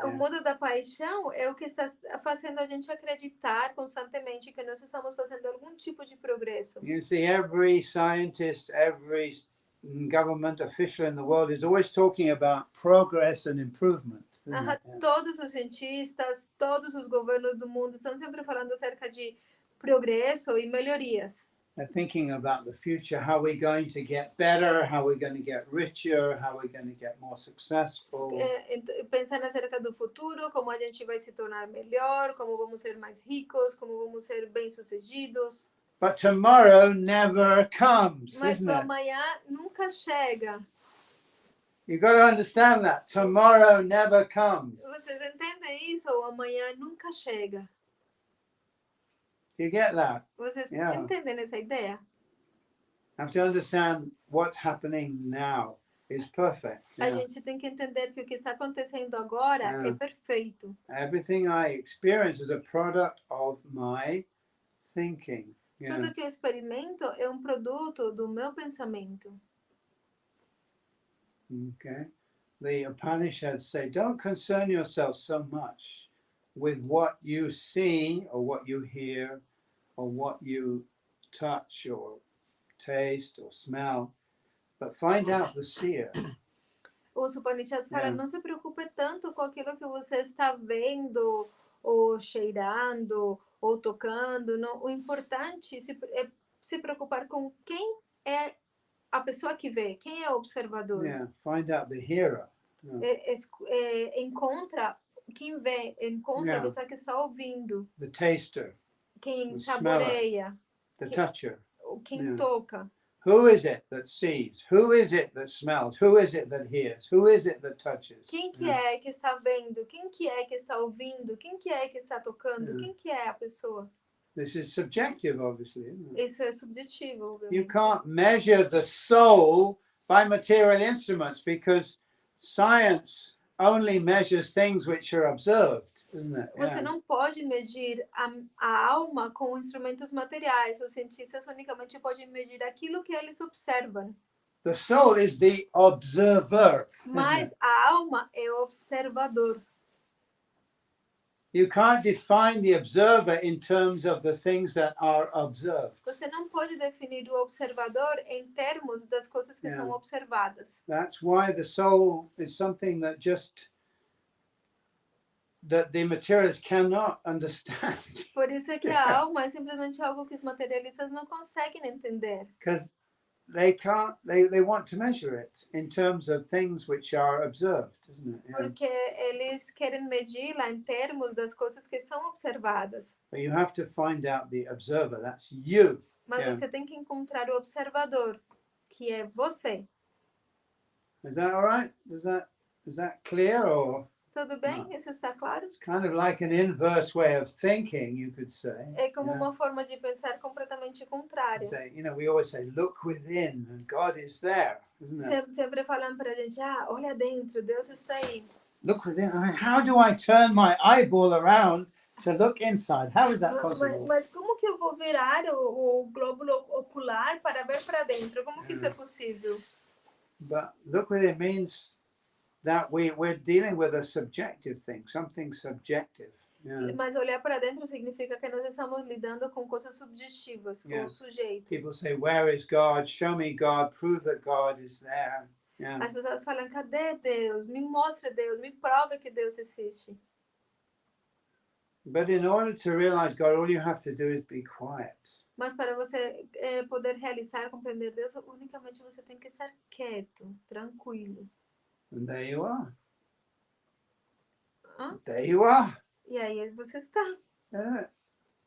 [SPEAKER 2] O modo da paixão é o que está fazendo a gente acreditar constantemente que nós estamos fazendo algum tipo de progresso.
[SPEAKER 1] You see, every scientist, every government official in the world is always talking about progress and improvement.
[SPEAKER 2] Todos os cientistas, todos os governos do mundo estão sempre falando acerca de progresso e melhorias.
[SPEAKER 1] They're thinking about the future, how we're going to get better, how we're going to get richer, how we're going to get more successful.
[SPEAKER 2] Pensando acerca do futuro, como a gente vai se tornar melhor, como vamos ser mais ricos, como vamos ser bem-sucedidos.
[SPEAKER 1] But tomorrow never comes,
[SPEAKER 2] Mas
[SPEAKER 1] isn't
[SPEAKER 2] o
[SPEAKER 1] it?
[SPEAKER 2] amanhã nunca chega.
[SPEAKER 1] You've got to understand that. Tomorrow never comes.
[SPEAKER 2] Vocês entendem isso? O amanhã nunca chega.
[SPEAKER 1] Do you get that?
[SPEAKER 2] Vocês
[SPEAKER 1] Yeah.
[SPEAKER 2] entendem essa ideia?
[SPEAKER 1] Have to understand what's happening now is perfect.
[SPEAKER 2] A
[SPEAKER 1] Yeah.
[SPEAKER 2] gente tem que entender que o que está acontecendo agora é perfeito.
[SPEAKER 1] Everything I experience is a product of my thinking. Yeah.
[SPEAKER 2] Tudo que eu experimento é um produto do meu pensamento.
[SPEAKER 1] Okay. The Upanishads say, don't concern yourself so much with what you see or what you hear or what you touch or taste or smell, but find out the seer.
[SPEAKER 2] Os Upanishads falam, não se preocupe tanto com aquilo que você está vendo, ou cheirando, ou tocando. Não. O importante é se preocupar com quem é a pessoa que vê, quem é o observador.
[SPEAKER 1] Yeah, find out the hearer.
[SPEAKER 2] Encontra quem vê, encontra a pessoa que está ouvindo,
[SPEAKER 1] The taster,
[SPEAKER 2] quem
[SPEAKER 1] the
[SPEAKER 2] saboreia,
[SPEAKER 1] the toucher.
[SPEAKER 2] quem toca.
[SPEAKER 1] Who is it that sees? Who is it that smells? Who is it that hears? Who is it that touches?
[SPEAKER 2] Quem que é que está vendo? Quem que é que está ouvindo? Quem que é que está tocando? Quem que é a pessoa?
[SPEAKER 1] This is subjective, obviously, isn't it?
[SPEAKER 2] Isso é subjetivo, obviamente.
[SPEAKER 1] You can't measure the soul by material instruments because science only measures things which are observed, isn't it?
[SPEAKER 2] Você não pode medir a alma com instrumentos materiais. Os cientistas unicamente podem medir aquilo que eles observam.
[SPEAKER 1] The soul is the observer.
[SPEAKER 2] Mas a alma é o observador.
[SPEAKER 1] You can't define the observer in terms of the things that are observed.
[SPEAKER 2] Você não pode definir o observador em termos das coisas que são observadas.
[SPEAKER 1] That's why the soul is something that the materialists cannot understand.
[SPEAKER 2] Por isso é que a alma é simplesmente algo que os materialistas não conseguem entender.
[SPEAKER 1] Because they can't. They want to measure it in terms of things which are observed, isn't it? Yeah.
[SPEAKER 2] Porque eles querem medi-la em termos das coisas que são observadas.
[SPEAKER 1] But you have to find out the observer. That's you.
[SPEAKER 2] Mas
[SPEAKER 1] Yeah.
[SPEAKER 2] você tem que encontrar o observador, que é você.
[SPEAKER 1] Is that all right? Is that clear, or
[SPEAKER 2] Tudo bem? Isso está claro?
[SPEAKER 1] it's kind of like an inverse way of thinking, you could say.
[SPEAKER 2] É como
[SPEAKER 1] Yeah.
[SPEAKER 2] uma forma de pensar completamente contrária.
[SPEAKER 1] Say, we always say, look within, and God is there, isn't it?
[SPEAKER 2] Sempre falam pra gente, olha dentro, Deus está aí.
[SPEAKER 1] Look within. I mean, how do I turn my eyeball around to look inside? How is that possible?
[SPEAKER 2] Mas como que eu vou virar o glóbulo ocular para ver para dentro? Como que isso é possível?
[SPEAKER 1] But look within means that we're dealing with a subjective thing, something subjective. Yeah.
[SPEAKER 2] Mas olhar para dentro significa que nós estamos lidando com coisas subjetivas, com o sujeito.
[SPEAKER 1] People say, where is God? Show me God. Prove that God is there. Yeah.
[SPEAKER 2] As pessoas falam, cadê Deus? Me mostre Deus, me prove que Deus existe.
[SPEAKER 1] But in order to realize God, all you have to do is be quiet.
[SPEAKER 2] Mas para você poder realizar, compreender Deus, unicamente você tem que estar quieto, tranquilo.
[SPEAKER 1] And there you are.
[SPEAKER 2] Hã?
[SPEAKER 1] There you are.
[SPEAKER 2] E aí você está.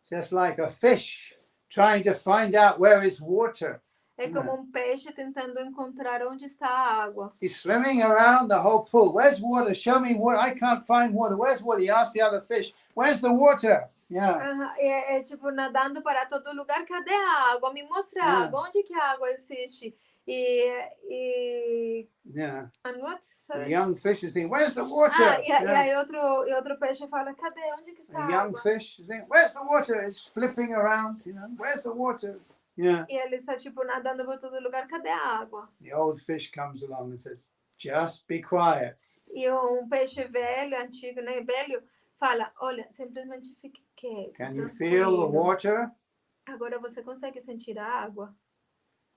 [SPEAKER 1] Just like a fish trying to find out where is water.
[SPEAKER 2] É como um peixe tentando encontrar onde está a água.
[SPEAKER 1] He's swimming around the whole pool. Where's water? Show me water. I can't find water. Where's water? He asks the other fish, where's the water? Yeah.
[SPEAKER 2] É tipo nadando para todo lugar. Cadê a água? Me mostra a água. Onde que a água existe?
[SPEAKER 1] Yeah.
[SPEAKER 2] And what?
[SPEAKER 1] The young fish is saying, where's the water?
[SPEAKER 2] E aí outro peixe fala, cadê? Onde que está
[SPEAKER 1] The
[SPEAKER 2] a
[SPEAKER 1] young
[SPEAKER 2] água?
[SPEAKER 1] fish is saying, where's the water? It's flipping around, where's the water? Yeah.
[SPEAKER 2] E ele está tipo nadando por todo lugar. Cadê a água?
[SPEAKER 1] The old fish comes along and says, just be quiet.
[SPEAKER 2] E peixe velho, antigo, né? Velho, fala, olha, simplesmente fique quieto.
[SPEAKER 1] Can you
[SPEAKER 2] tranquilo.
[SPEAKER 1] feel the water?
[SPEAKER 2] Agora você consegue sentir a água?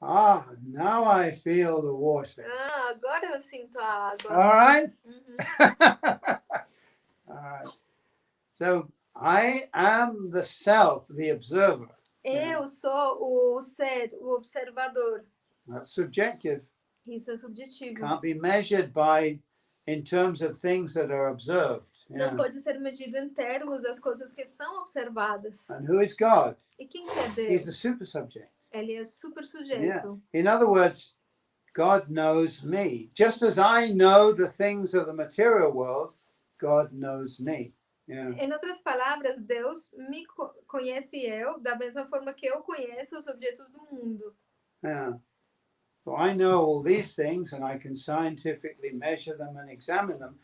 [SPEAKER 1] Ah, now I feel the water.
[SPEAKER 2] Agora eu sinto a água.
[SPEAKER 1] All right?
[SPEAKER 2] Uhum.
[SPEAKER 1] All right. So I am the self, the observer.
[SPEAKER 2] Eu sou o ser, o observador.
[SPEAKER 1] That's subjective.
[SPEAKER 2] Isso é subjetivo.
[SPEAKER 1] Can't be measured in terms of things that are observed.
[SPEAKER 2] Não pode ser medido em termos das coisas que são observadas.
[SPEAKER 1] And who is God?
[SPEAKER 2] E quem que é Deus?
[SPEAKER 1] He's the super subject.
[SPEAKER 2] Ele é super
[SPEAKER 1] Yeah.
[SPEAKER 2] sujeito.
[SPEAKER 1] In other words, God knows me. Just as I know the things of the material world, God knows me. Yeah.
[SPEAKER 2] Em outras palavras, Deus me conhece eu da mesma forma que eu conheço os objetos do mundo.
[SPEAKER 1] Yeah. So I know all these things and I can scientifically measure them and examine them.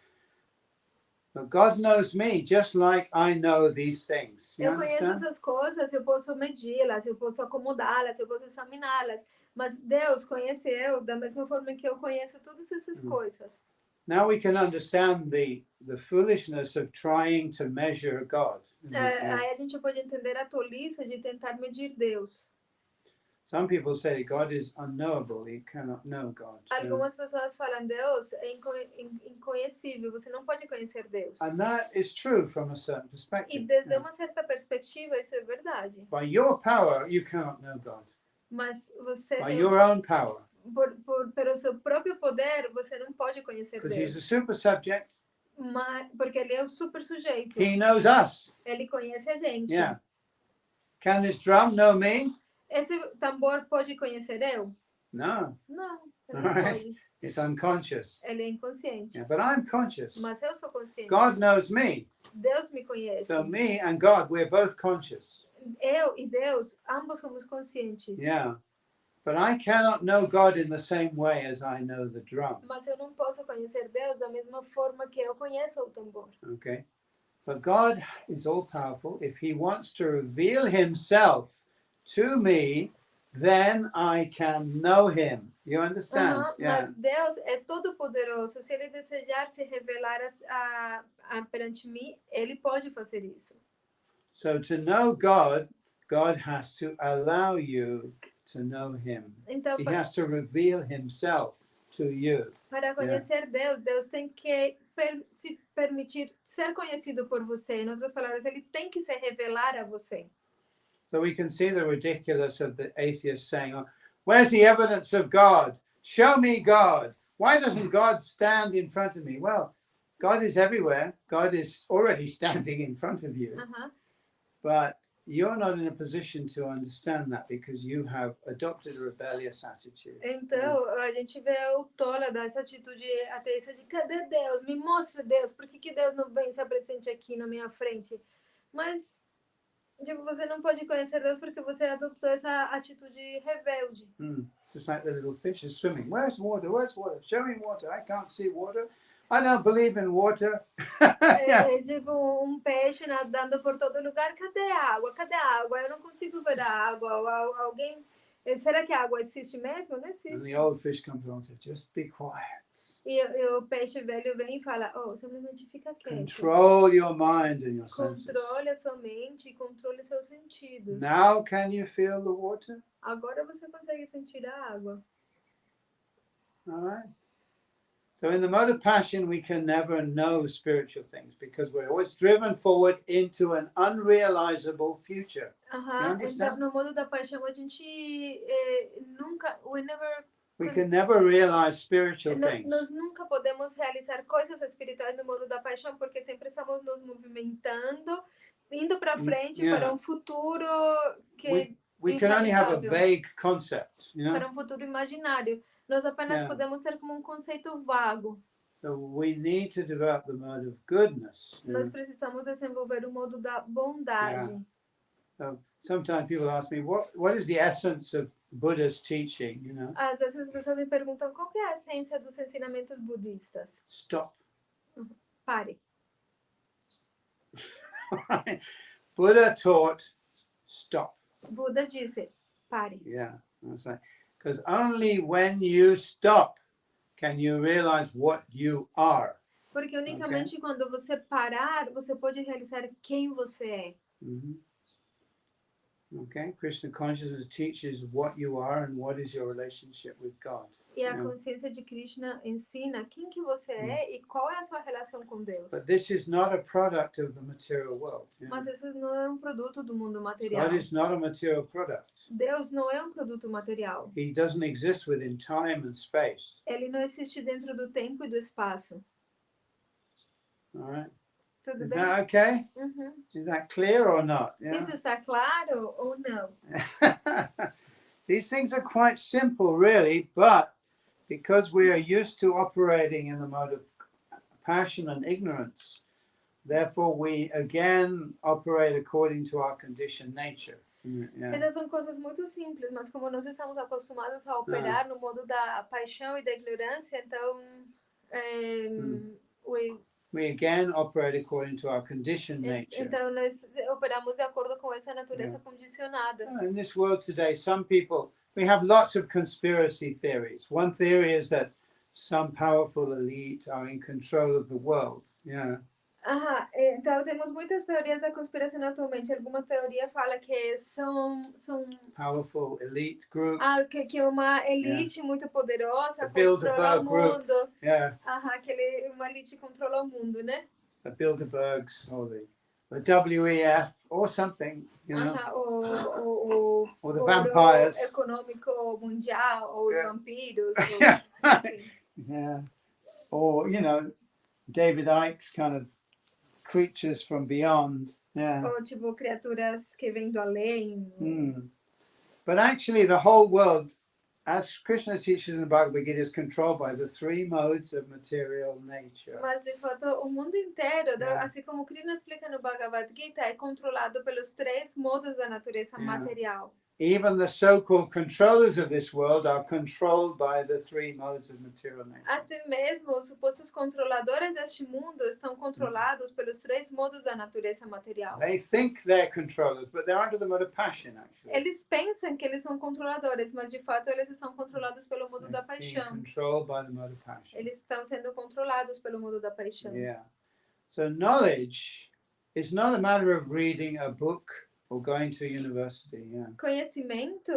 [SPEAKER 1] But God knows me just like I know these things. You
[SPEAKER 2] Eu conheço
[SPEAKER 1] understand?
[SPEAKER 2] essas coisas, eu posso medi-las, eu posso acomodá-las, eu posso examiná-las. Mas Deus conhece eu da mesma forma que eu conheço todas essas coisas.
[SPEAKER 1] Now we can understand the foolishness of trying to measure God.
[SPEAKER 2] Aí a gente pode entender a tolice de tentar medir Deus.
[SPEAKER 1] Some people say God is unknowable. You cannot know God.
[SPEAKER 2] Algumas pessoas falam Deus é inconhecível, você não pode conhecer Deus.
[SPEAKER 1] And that is true from a certain
[SPEAKER 2] E
[SPEAKER 1] perspective.
[SPEAKER 2] desde uma certa perspectiva isso é verdade.
[SPEAKER 1] By your power, you cannot know God.
[SPEAKER 2] Mas você
[SPEAKER 1] By your own power.
[SPEAKER 2] pelo seu próprio poder, você não pode conhecer
[SPEAKER 1] Because he's
[SPEAKER 2] Deus.
[SPEAKER 1] a super subject.
[SPEAKER 2] Porque ele é o super sujeito.
[SPEAKER 1] He knows us.
[SPEAKER 2] Ele conhece a gente.
[SPEAKER 1] Yeah. Can this drum know me?
[SPEAKER 2] Esse tambor pode conhecer eu?
[SPEAKER 1] No.
[SPEAKER 2] Não, ele não
[SPEAKER 1] Alright.
[SPEAKER 2] pode.
[SPEAKER 1] It's unconscious.
[SPEAKER 2] Ele é inconsciente.
[SPEAKER 1] Yeah, but I'm conscious.
[SPEAKER 2] Mas eu sou consciente.
[SPEAKER 1] God knows me.
[SPEAKER 2] Deus me conhece.
[SPEAKER 1] So me and God, we're both conscious.
[SPEAKER 2] Eu e Deus, ambos somos conscientes.
[SPEAKER 1] Yeah. But I cannot know God in the same way as I know the drum.
[SPEAKER 2] Mas eu não posso conhecer Deus da mesma forma que eu conheço o tambor.
[SPEAKER 1] Okay? But God is all powerful. If he wants to reveal himself to me, then I can know him. You understand? Yeah.
[SPEAKER 2] Mas Deus é todo poderoso. Se ele desejar se revelar perante mim, ele pode fazer isso.
[SPEAKER 1] So to know God, God has to allow you to know him.
[SPEAKER 2] Então,
[SPEAKER 1] He has to reveal himself to you.
[SPEAKER 2] para conhecer Deus, Deus tem que se permitir ser conhecido por você. Em outras palavras, ele tem que se revelar a você.
[SPEAKER 1] So we can see the ridiculous of the atheist saying, Where's the evidence of God? Show me God. Why doesn't God stand in front of me? Well, God is everywhere. God is already standing in front of you. But you're not in a position to understand that because you have adopted a rebellious attitude.
[SPEAKER 2] Então, a gente vê o tola dessa atitude ateísta de cadê Deus? Me mostra Deus. Por que Deus não vem se apresente aqui na minha frente? Mas, tipo, você não pode conhecer Deus porque você adotou essa atitude rebelde.
[SPEAKER 1] Just like the little fish is swimming. Where's water? Where's water? Show me water. I can't see water. I don't believe in water.
[SPEAKER 2] É tipo um peixe nadando por todo lugar. Cadê a água? Cadê a água? Eu não consigo ver a água. Alguém... Será que a água existe mesmo? Não
[SPEAKER 1] And
[SPEAKER 2] existe.
[SPEAKER 1] the old fish comes along and says, just be quiet.
[SPEAKER 2] E o peixe velho vem e fala, simplesmente fica quieto.
[SPEAKER 1] Control your mind and your senses.
[SPEAKER 2] Controle a sua mente e controle seus sentidos.
[SPEAKER 1] Now can you feel the water?
[SPEAKER 2] Agora você consegue sentir a água.
[SPEAKER 1] All right. So in the mode of passion, we can never know spiritual things because we're always driven forward into an unrealizable future.
[SPEAKER 2] Então, no modo da paixão, a gente nunca...
[SPEAKER 1] We can never realize spiritual things.
[SPEAKER 2] Nós nunca podemos realizar coisas espirituais no modo da paixão porque sempre estamos nos movimentando, indo para frente para um futuro que...
[SPEAKER 1] We can only have a vague concept, you know?
[SPEAKER 2] Para um futuro imaginário. Nós apenas podemos ter como um conceito vago.
[SPEAKER 1] So we need to develop the mode of goodness.
[SPEAKER 2] Nós precisamos desenvolver o modo da bondade.
[SPEAKER 1] So sometimes people ask me, what is the essence of Buddha's teaching? You know?
[SPEAKER 2] Às vezes as pessoas me perguntam qual que é a essência dos ensinamentos budistas.
[SPEAKER 1] Stop.
[SPEAKER 2] Pare.
[SPEAKER 1] Buddha taught stop.
[SPEAKER 2] Buda disse, pare.
[SPEAKER 1] Yeah, that's right. Because only when you stop can you realize what you are.
[SPEAKER 2] Porque unicamente quando você parar, você pode realizar quem você é.
[SPEAKER 1] Okay, Krishna consciousness teaches what you are and what is your relationship with God.
[SPEAKER 2] E a consciência de Krishna ensina quem que você é e qual é a sua relação com Deus.
[SPEAKER 1] But this is not a product of the material world.
[SPEAKER 2] Mas isso não é um produto do mundo material.
[SPEAKER 1] God is not a material product.
[SPEAKER 2] Deus não é um produto material.
[SPEAKER 1] He doesn't exist within time and space.
[SPEAKER 2] Ele não existe dentro do tempo e do espaço.
[SPEAKER 1] All right.
[SPEAKER 2] Tudo
[SPEAKER 1] Is
[SPEAKER 2] bem?
[SPEAKER 1] that okay? Is that clear or not? Yeah.
[SPEAKER 2] Isso está claro ou não?
[SPEAKER 1] These things are quite simple, really, but because we are used to operating in the mode of passion and ignorance, therefore we again operate according to our conditioned nature.
[SPEAKER 2] Essas são coisas muito simples, mas como nós estamos acostumados a operar no modo da paixão e da ignorância, então
[SPEAKER 1] we again operate according to our conditioned nature.
[SPEAKER 2] Então nós operamos de acordo com essa natureza condicionada.
[SPEAKER 1] In this world today, some people, we have lots of conspiracy theories. One theory is that some powerful elite are in control of the world.
[SPEAKER 2] Então temos muitas teorias da conspiração atualmente. Alguma teoria fala que são
[SPEAKER 1] powerful elite group.
[SPEAKER 2] Que uma elite muito poderosa controla o mundo. Uma elite controla o mundo, né?
[SPEAKER 1] The Bilderbergs or the WEF or something, you know. Or the vampires.
[SPEAKER 2] Econômico mundial ou os vampiros.
[SPEAKER 1] Or, you know, David Icke's kind of creatures from beyond.
[SPEAKER 2] Ou tipo criaturas que vêm do além.
[SPEAKER 1] But actually the whole world, as Krishna teaches in the Bhagavad Gita, is controlled by the three modes of material nature.
[SPEAKER 2] Mas de fato o mundo inteiro, assim como Krishna explica no Bhagavad Gita, é controlado pelos três modos da natureza material.
[SPEAKER 1] Even the so-called controllers of this world are controlled by the three modes of material nature.
[SPEAKER 2] Até mesmo os supostos controladores deste mundo estão controlados pelos três modos da natureza material.
[SPEAKER 1] They think they're controllers, but they're under the mode of passion, actually.
[SPEAKER 2] Eles pensam que eles são controladores, mas de fato eles são controlados pelo modo da paixão.
[SPEAKER 1] Controlled by the mode of passion.
[SPEAKER 2] Eles estão sendo controlados pelo modo da paixão.
[SPEAKER 1] So knowledge is not a matter of reading a book or going to university.
[SPEAKER 2] Conhecimento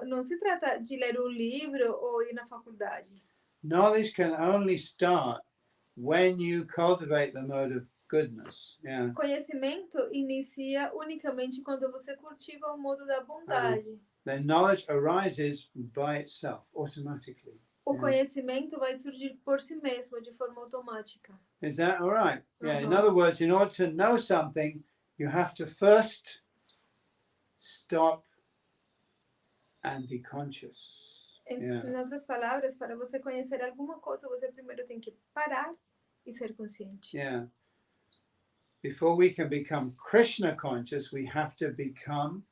[SPEAKER 2] não se trata de ler um livro ou ir na faculdade.
[SPEAKER 1] Knowledge can only start when you cultivate the mode of goodness.
[SPEAKER 2] Conhecimento inicia unicamente quando você cultiva o modo da bondade.
[SPEAKER 1] then knowledge arises by itself, automatically.
[SPEAKER 2] O
[SPEAKER 1] Yeah.
[SPEAKER 2] conhecimento vai surgir por si mesmo, de forma automática.
[SPEAKER 1] Is that all right? Yeah. In
[SPEAKER 2] Uh-huh.
[SPEAKER 1] other words, in order to know something, you have to first stop and be conscious. Yeah.
[SPEAKER 2] Em outras palavras, para você conhecer alguma coisa, você primeiro tem que parar e ser consciente.
[SPEAKER 1] Yeah. Before we can become Krishna conscious, we have to become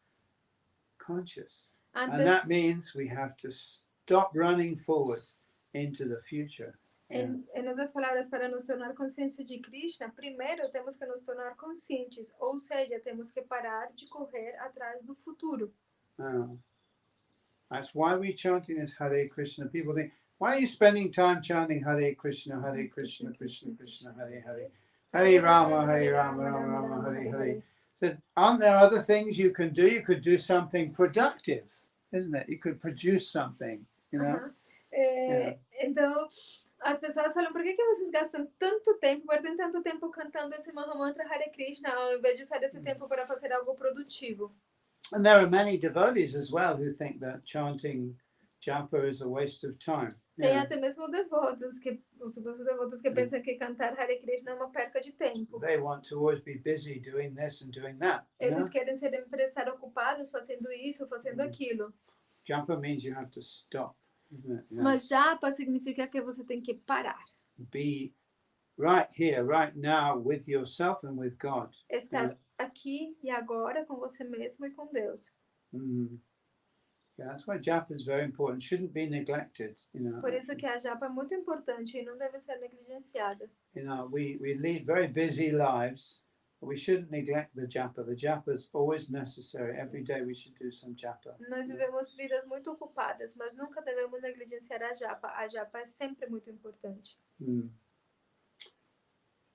[SPEAKER 1] conscious. And that
[SPEAKER 2] Antes,
[SPEAKER 1] means we have to stop running forward into the future. Yeah.
[SPEAKER 2] em outras palavras, para nos tornar conscientes de Krishna, primeiro temos que nos tornar conscientes, ou seja, temos que parar de correr atrás do futuro.
[SPEAKER 1] Oh. That's why we're chanting this Hare Krishna. People think, why are you spending time chanting Hare Krishna, Hare Krishna, Krishna Krishna, Hare Hare, Hare Rama, Hare Rama, Rama Rama, Hare Hare. So, aren't there other things you could do? You could do something productive, isn't it? You could produce something, you know?
[SPEAKER 2] Aham. Então, as pessoas falam, por que vocês gastam tanto tempo, perdem tanto tempo cantando esse Mahamantra Hare Krishna, ao invés de usar esse tempo para fazer algo produtivo?
[SPEAKER 1] And there are many devotees as well who think that chanting japa is a waste of time.
[SPEAKER 2] Tem
[SPEAKER 1] Yeah.
[SPEAKER 2] até mesmo devotos os suposto devotos que pensam que cantar Hare Krishna é uma perca de tempo.
[SPEAKER 1] They want to always be busy doing this and doing that. You know?
[SPEAKER 2] Eles querem sempre estar ocupados fazendo isso, fazendo aquilo.
[SPEAKER 1] Japa means you have to stop, isn't it? Yeah.
[SPEAKER 2] Mas japa significa que você tem que parar.
[SPEAKER 1] Be right here, right now, with yourself and with God.
[SPEAKER 2] Estar aqui e agora com você mesmo e com Deus.
[SPEAKER 1] Mm. Yeah, that's why japa is very important. Shouldn't be neglected. You know.
[SPEAKER 2] Por isso que a japa é muito importante e não deve ser negligenciada.
[SPEAKER 1] You know, we lead very busy lives, but we shouldn't neglect the japa. The japa is always necessary. Every day we should do some japa.
[SPEAKER 2] Nós vivemos vidas muito ocupadas, mas nunca devemos negligenciar a japa. A japa é sempre muito importante.
[SPEAKER 1] Mm.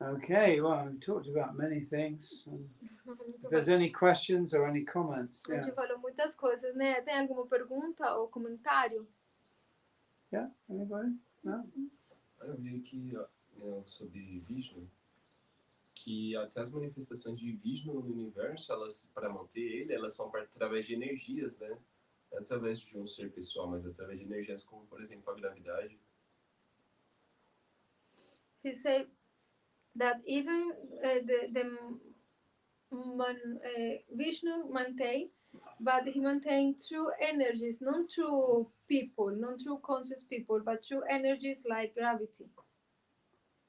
[SPEAKER 1] Okay, well, I've talked about many things. If there's any questions or any comments,
[SPEAKER 2] A
[SPEAKER 1] yeah.
[SPEAKER 2] gente falou muitas coisas, né? Tem alguma pergunta ou comentário?
[SPEAKER 1] Yeah, anybody? No?
[SPEAKER 3] Eu vi aqui sobre Vishnu, que até as manifestações de Vishnu no universo, elas, para manter ele, elas são através de energias, né? Não é através de um ser pessoal, mas através de energias como, por exemplo, a gravidade.
[SPEAKER 2] He said that even Vishnu maintain, but he maintain through energies, not through people, not through conscious people, but through energies like gravity.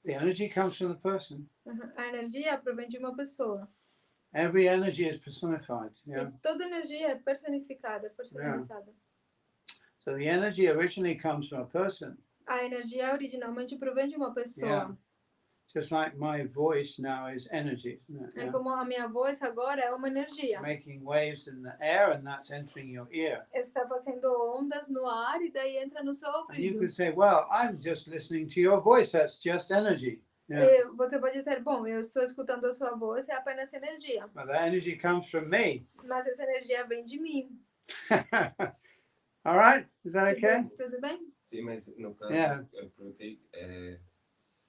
[SPEAKER 1] The energy comes from the person.
[SPEAKER 2] A energia provém de uma pessoa.
[SPEAKER 1] Every energy is personified. Yeah.
[SPEAKER 2] E toda energia é personificada, personalizada.
[SPEAKER 1] So the energy originally comes from a person.
[SPEAKER 2] A energia originalmente provém de uma pessoa.
[SPEAKER 1] Yeah. Just like my voice now is energy, isn't it?
[SPEAKER 2] É
[SPEAKER 1] Yeah.
[SPEAKER 2] como a minha voz agora é uma energia.
[SPEAKER 1] Making waves in the air, and that's entering your ear.
[SPEAKER 2] Está fazendo ondas no ar e daí entra no seu
[SPEAKER 1] And you
[SPEAKER 2] ouvido.
[SPEAKER 1] could say, well, I'm just listening to your voice. That's just energy. Yeah.
[SPEAKER 2] E você pode dizer, bom, eu estou escutando a sua voz, é apenas energia.
[SPEAKER 1] But that energy comes from me.
[SPEAKER 2] Mas essa energia vem de mim.
[SPEAKER 1] All right? Is that okay?
[SPEAKER 2] Tudo bem?
[SPEAKER 3] Sim, mas no caso,
[SPEAKER 1] Yeah.
[SPEAKER 3] eu perguntei,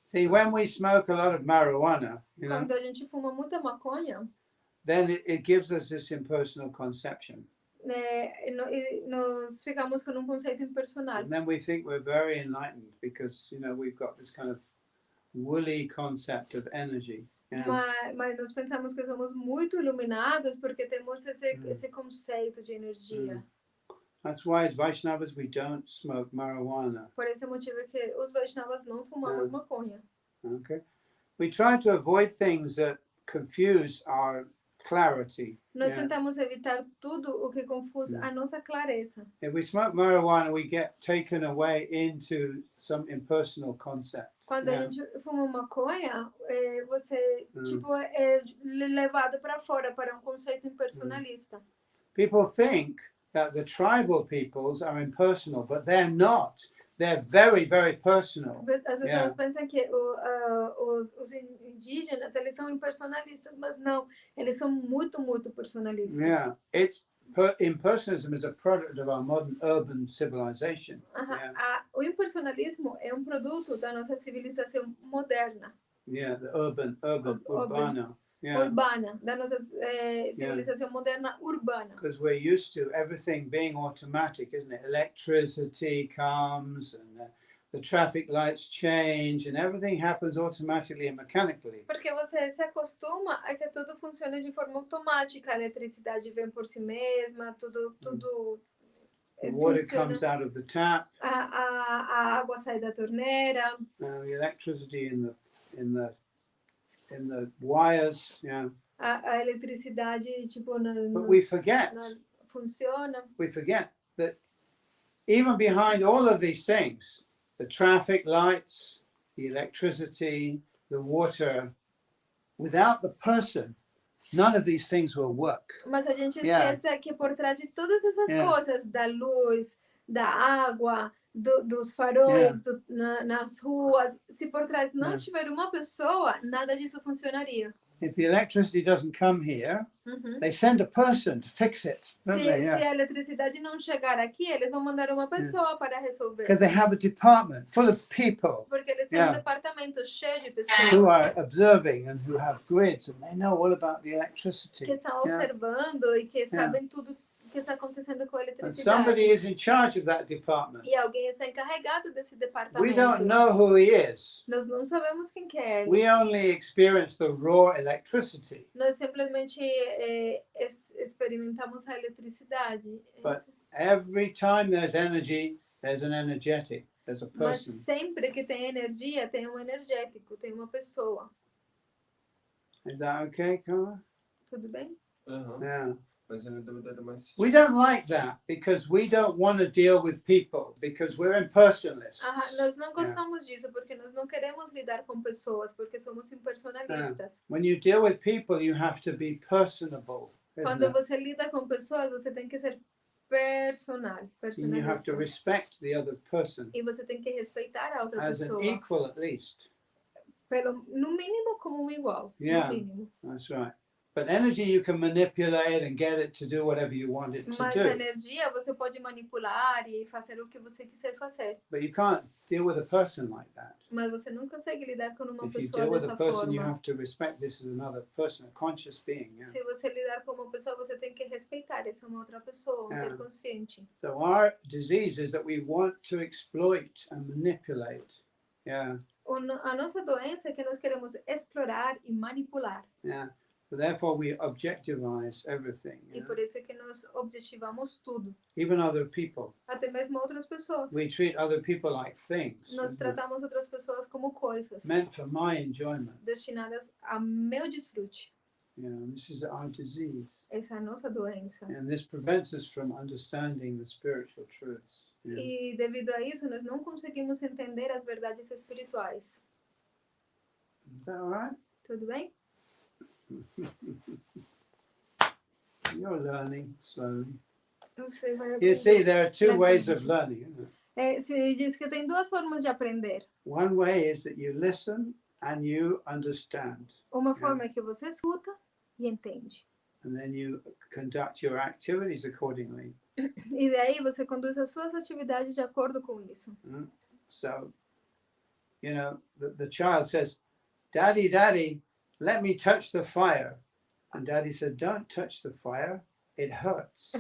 [SPEAKER 1] See, when we smoke a lot of marijuana, you know,
[SPEAKER 2] Quando a gente fuma muita maconha,
[SPEAKER 1] then it gives us this impersonal conception.
[SPEAKER 2] e nós ficamos com um conceito impersonal.
[SPEAKER 1] And then we think we're very enlightened because, you know, we've got this kind of woolly concept of energy. Yeah.
[SPEAKER 2] Mas nós pensamos que somos muito iluminados porque temos esse conceito de energia.
[SPEAKER 1] That's why as Vaishnavas we don't smoke marijuana.
[SPEAKER 2] Por esse motivo que os Vaishnavas não fumamos maconha.
[SPEAKER 1] Okay? We try to avoid things that confuse our clarity.
[SPEAKER 2] Nós
[SPEAKER 1] Yeah.
[SPEAKER 2] tentamos evitar tudo o que confuse a nossa clareza.
[SPEAKER 1] If we smoke marijuana, we get taken away into some impersonal concept.
[SPEAKER 2] Quando
[SPEAKER 1] Yeah.
[SPEAKER 2] a gente fuma maconha, você tipo é levado para fora para um conceito impersonalista.
[SPEAKER 1] People think that the tribal peoples are impersonal, but they're not. They're very, very personal.
[SPEAKER 2] As pessoas
[SPEAKER 1] Yeah.
[SPEAKER 2] pensam que os indígenas eles são impersonalistas, mas não, eles são muito, muito personalistas.
[SPEAKER 1] Yeah, impersonalism is a product of our modern urban civilization. Yeah.
[SPEAKER 2] O impersonalismo é um produto da nossa civilização moderna.
[SPEAKER 1] Yeah, the urban,
[SPEAKER 2] Urban.
[SPEAKER 1] urbana. Yeah.
[SPEAKER 2] urbana, da nossa civilização moderna urbana.
[SPEAKER 1] Because we're used to everything being automatic, isn't it? Electricity comes and the traffic lights change and everything happens automatically and mechanically.
[SPEAKER 2] Porque você se acostuma a que tudo funcione de forma automática, a eletricidade vem por si mesma, tudo
[SPEAKER 1] The water
[SPEAKER 2] funciona.
[SPEAKER 1] comes out of the tap.
[SPEAKER 2] A água sai da torneira.
[SPEAKER 1] The electricity in the wires, yeah.
[SPEAKER 2] A eletricidade, tipo,
[SPEAKER 1] But we forget.
[SPEAKER 2] Funciona.
[SPEAKER 1] We forget that even behind all of these things, the traffic lights, the electricity, the water, without the person, none of these things will work.
[SPEAKER 2] Mas a gente
[SPEAKER 1] Yeah.
[SPEAKER 2] esquece que por trás de todas essas
[SPEAKER 1] Yeah.
[SPEAKER 2] coisas, da luz, da água, dos faróis, nas ruas, se por trás não tiver uma pessoa, nada disso funcionaria.
[SPEAKER 1] If the electricity doesn't come here, they send a person to fix it, don't they?
[SPEAKER 2] Se a eletricidade não chegar aqui, eles vão mandar uma pessoa para resolver.
[SPEAKER 1] Because they have a department full of people
[SPEAKER 2] Porque eles têm um departamento cheio de pessoas
[SPEAKER 1] who are observing and who have grids and they know all about the electricity.
[SPEAKER 2] que estão observando e que sabem tudo que está acontecendo com a
[SPEAKER 1] And
[SPEAKER 2] eletricidade.
[SPEAKER 1] somebody is in charge of that department.
[SPEAKER 2] E alguém está encarregado desse departamento.
[SPEAKER 1] We don't know who he is.
[SPEAKER 2] Nós não sabemos quem que é ele.
[SPEAKER 1] We only experience the raw electricity.
[SPEAKER 2] Nós simplesmente experimentamos a eletricidade.
[SPEAKER 1] But every time there's energy, there's an energetic, there's a
[SPEAKER 2] Mas
[SPEAKER 1] person.
[SPEAKER 2] sempre que tem energia, tem um energético, tem uma pessoa.
[SPEAKER 1] Is that okay, Carla?
[SPEAKER 2] Tudo bem?
[SPEAKER 1] Yeah.
[SPEAKER 3] Mas é uma dúvida mais.
[SPEAKER 1] We don't like that because we don't want to deal with people because we're impersonalists.
[SPEAKER 2] Nós não gostamos disso porque nós não queremos lidar com pessoas porque somos impersonalistas.
[SPEAKER 1] When you deal with people, you have to be personable.
[SPEAKER 2] Quando você lida com pessoas, você tem que ser
[SPEAKER 1] And you have to
[SPEAKER 2] personalista.
[SPEAKER 1] respect the other person
[SPEAKER 2] E você tem que respeitar a outra
[SPEAKER 1] as an
[SPEAKER 2] pessoa.
[SPEAKER 1] equal at least.
[SPEAKER 2] No mínimo como um igual.
[SPEAKER 1] Yeah.
[SPEAKER 2] No mínimo.
[SPEAKER 1] That's right. But energy you can manipulate and get it to do whatever you want it to
[SPEAKER 2] Mas
[SPEAKER 1] do.
[SPEAKER 2] a energia você pode manipular e fazer o que você quiser fazer.
[SPEAKER 1] But you can't deal with a person like that.
[SPEAKER 2] Mas você não consegue lidar com uma
[SPEAKER 1] If you
[SPEAKER 2] pessoa
[SPEAKER 1] deal with
[SPEAKER 2] dessa
[SPEAKER 1] a person, you
[SPEAKER 2] forma.
[SPEAKER 1] have to respect this as another person, a conscious being. Yeah.
[SPEAKER 2] Se você lidar com uma pessoa, você tem que respeitar essa uma outra pessoa, ser consciente.
[SPEAKER 1] So our disease is that we want to exploit and manipulate. Yeah.
[SPEAKER 2] A nossa doença é que nós queremos explorar e manipular.
[SPEAKER 1] Yeah. So therefore we objectivize everything.
[SPEAKER 2] E por isso é que nós objetivamos tudo.
[SPEAKER 1] Even other people.
[SPEAKER 2] Até mesmo outras pessoas.
[SPEAKER 1] We treat other people like things.
[SPEAKER 2] Nós tratamos outras pessoas como coisas.
[SPEAKER 1] Meant for my enjoyment.
[SPEAKER 2] Destinadas a meu desfrute.
[SPEAKER 1] Yeah, this is our disease.
[SPEAKER 2] Essa é a nossa doença.
[SPEAKER 1] And this prevents us from understanding the spiritual truths. Yeah.
[SPEAKER 2] E devido a isso, nós não conseguimos entender as verdades espirituais.
[SPEAKER 1] Is that all right?
[SPEAKER 2] Tudo bem?
[SPEAKER 1] You're learning slowly.
[SPEAKER 2] Você vai
[SPEAKER 1] You
[SPEAKER 2] aprender.
[SPEAKER 1] see, there are two ways of learning, isn't it?
[SPEAKER 2] Se diz que tem duas formas de aprender.
[SPEAKER 1] One way is that you listen and you understand,
[SPEAKER 2] Uma forma é que você escuta e entende.
[SPEAKER 1] and then you conduct your activities accordingly.
[SPEAKER 2] E daí você conduz as suas atividades de acordo com isso.
[SPEAKER 1] So, you know, the child says, "Daddy, Daddy, let me touch the fire." And Daddy said, "Don't touch the fire. It hurts."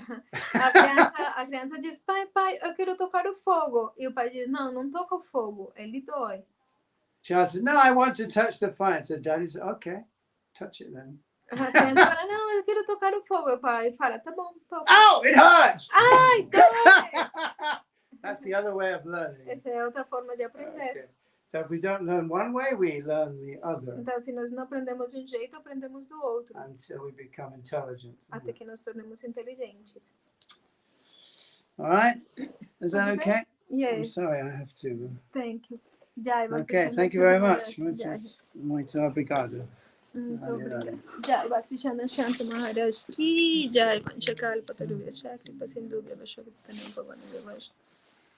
[SPEAKER 2] A criança diz, pai, eu quero tocar o fogo. E o pai diz, não toca o fogo, ele dói.
[SPEAKER 1] Child said, "No, I want to touch the fire." So Daddy said, "Okay, touch it then."
[SPEAKER 2] A criança fala, não, eu quero tocar o fogo. E o pai fala, tá bom, toca.
[SPEAKER 1] Oh, it hurts!
[SPEAKER 2] Ai, dói!
[SPEAKER 1] That's the other way of learning.
[SPEAKER 2] Essa é outra forma de aprender.
[SPEAKER 1] Okay. So if we don't learn one way, we learn the other
[SPEAKER 2] Então, se nós não aprendemos de um jeito, aprendemos do outro.
[SPEAKER 1] until we become intelligent.
[SPEAKER 2] Até que nos tornemos inteligentes.
[SPEAKER 1] All right? Is that
[SPEAKER 2] Okay.
[SPEAKER 1] okay? I'm
[SPEAKER 2] Yes,
[SPEAKER 1] sorry, I have to.
[SPEAKER 2] thank you. Jai,
[SPEAKER 1] Okay, thank you very much.
[SPEAKER 2] Jai.
[SPEAKER 1] Muito obrigado.
[SPEAKER 2] Muito obrigada. Jai, Bhakti Shanto Maharaj ki Jai. Panchakal Pataruya Chakri Pasindubhya Vashakritanam Bhavanam Vivashta.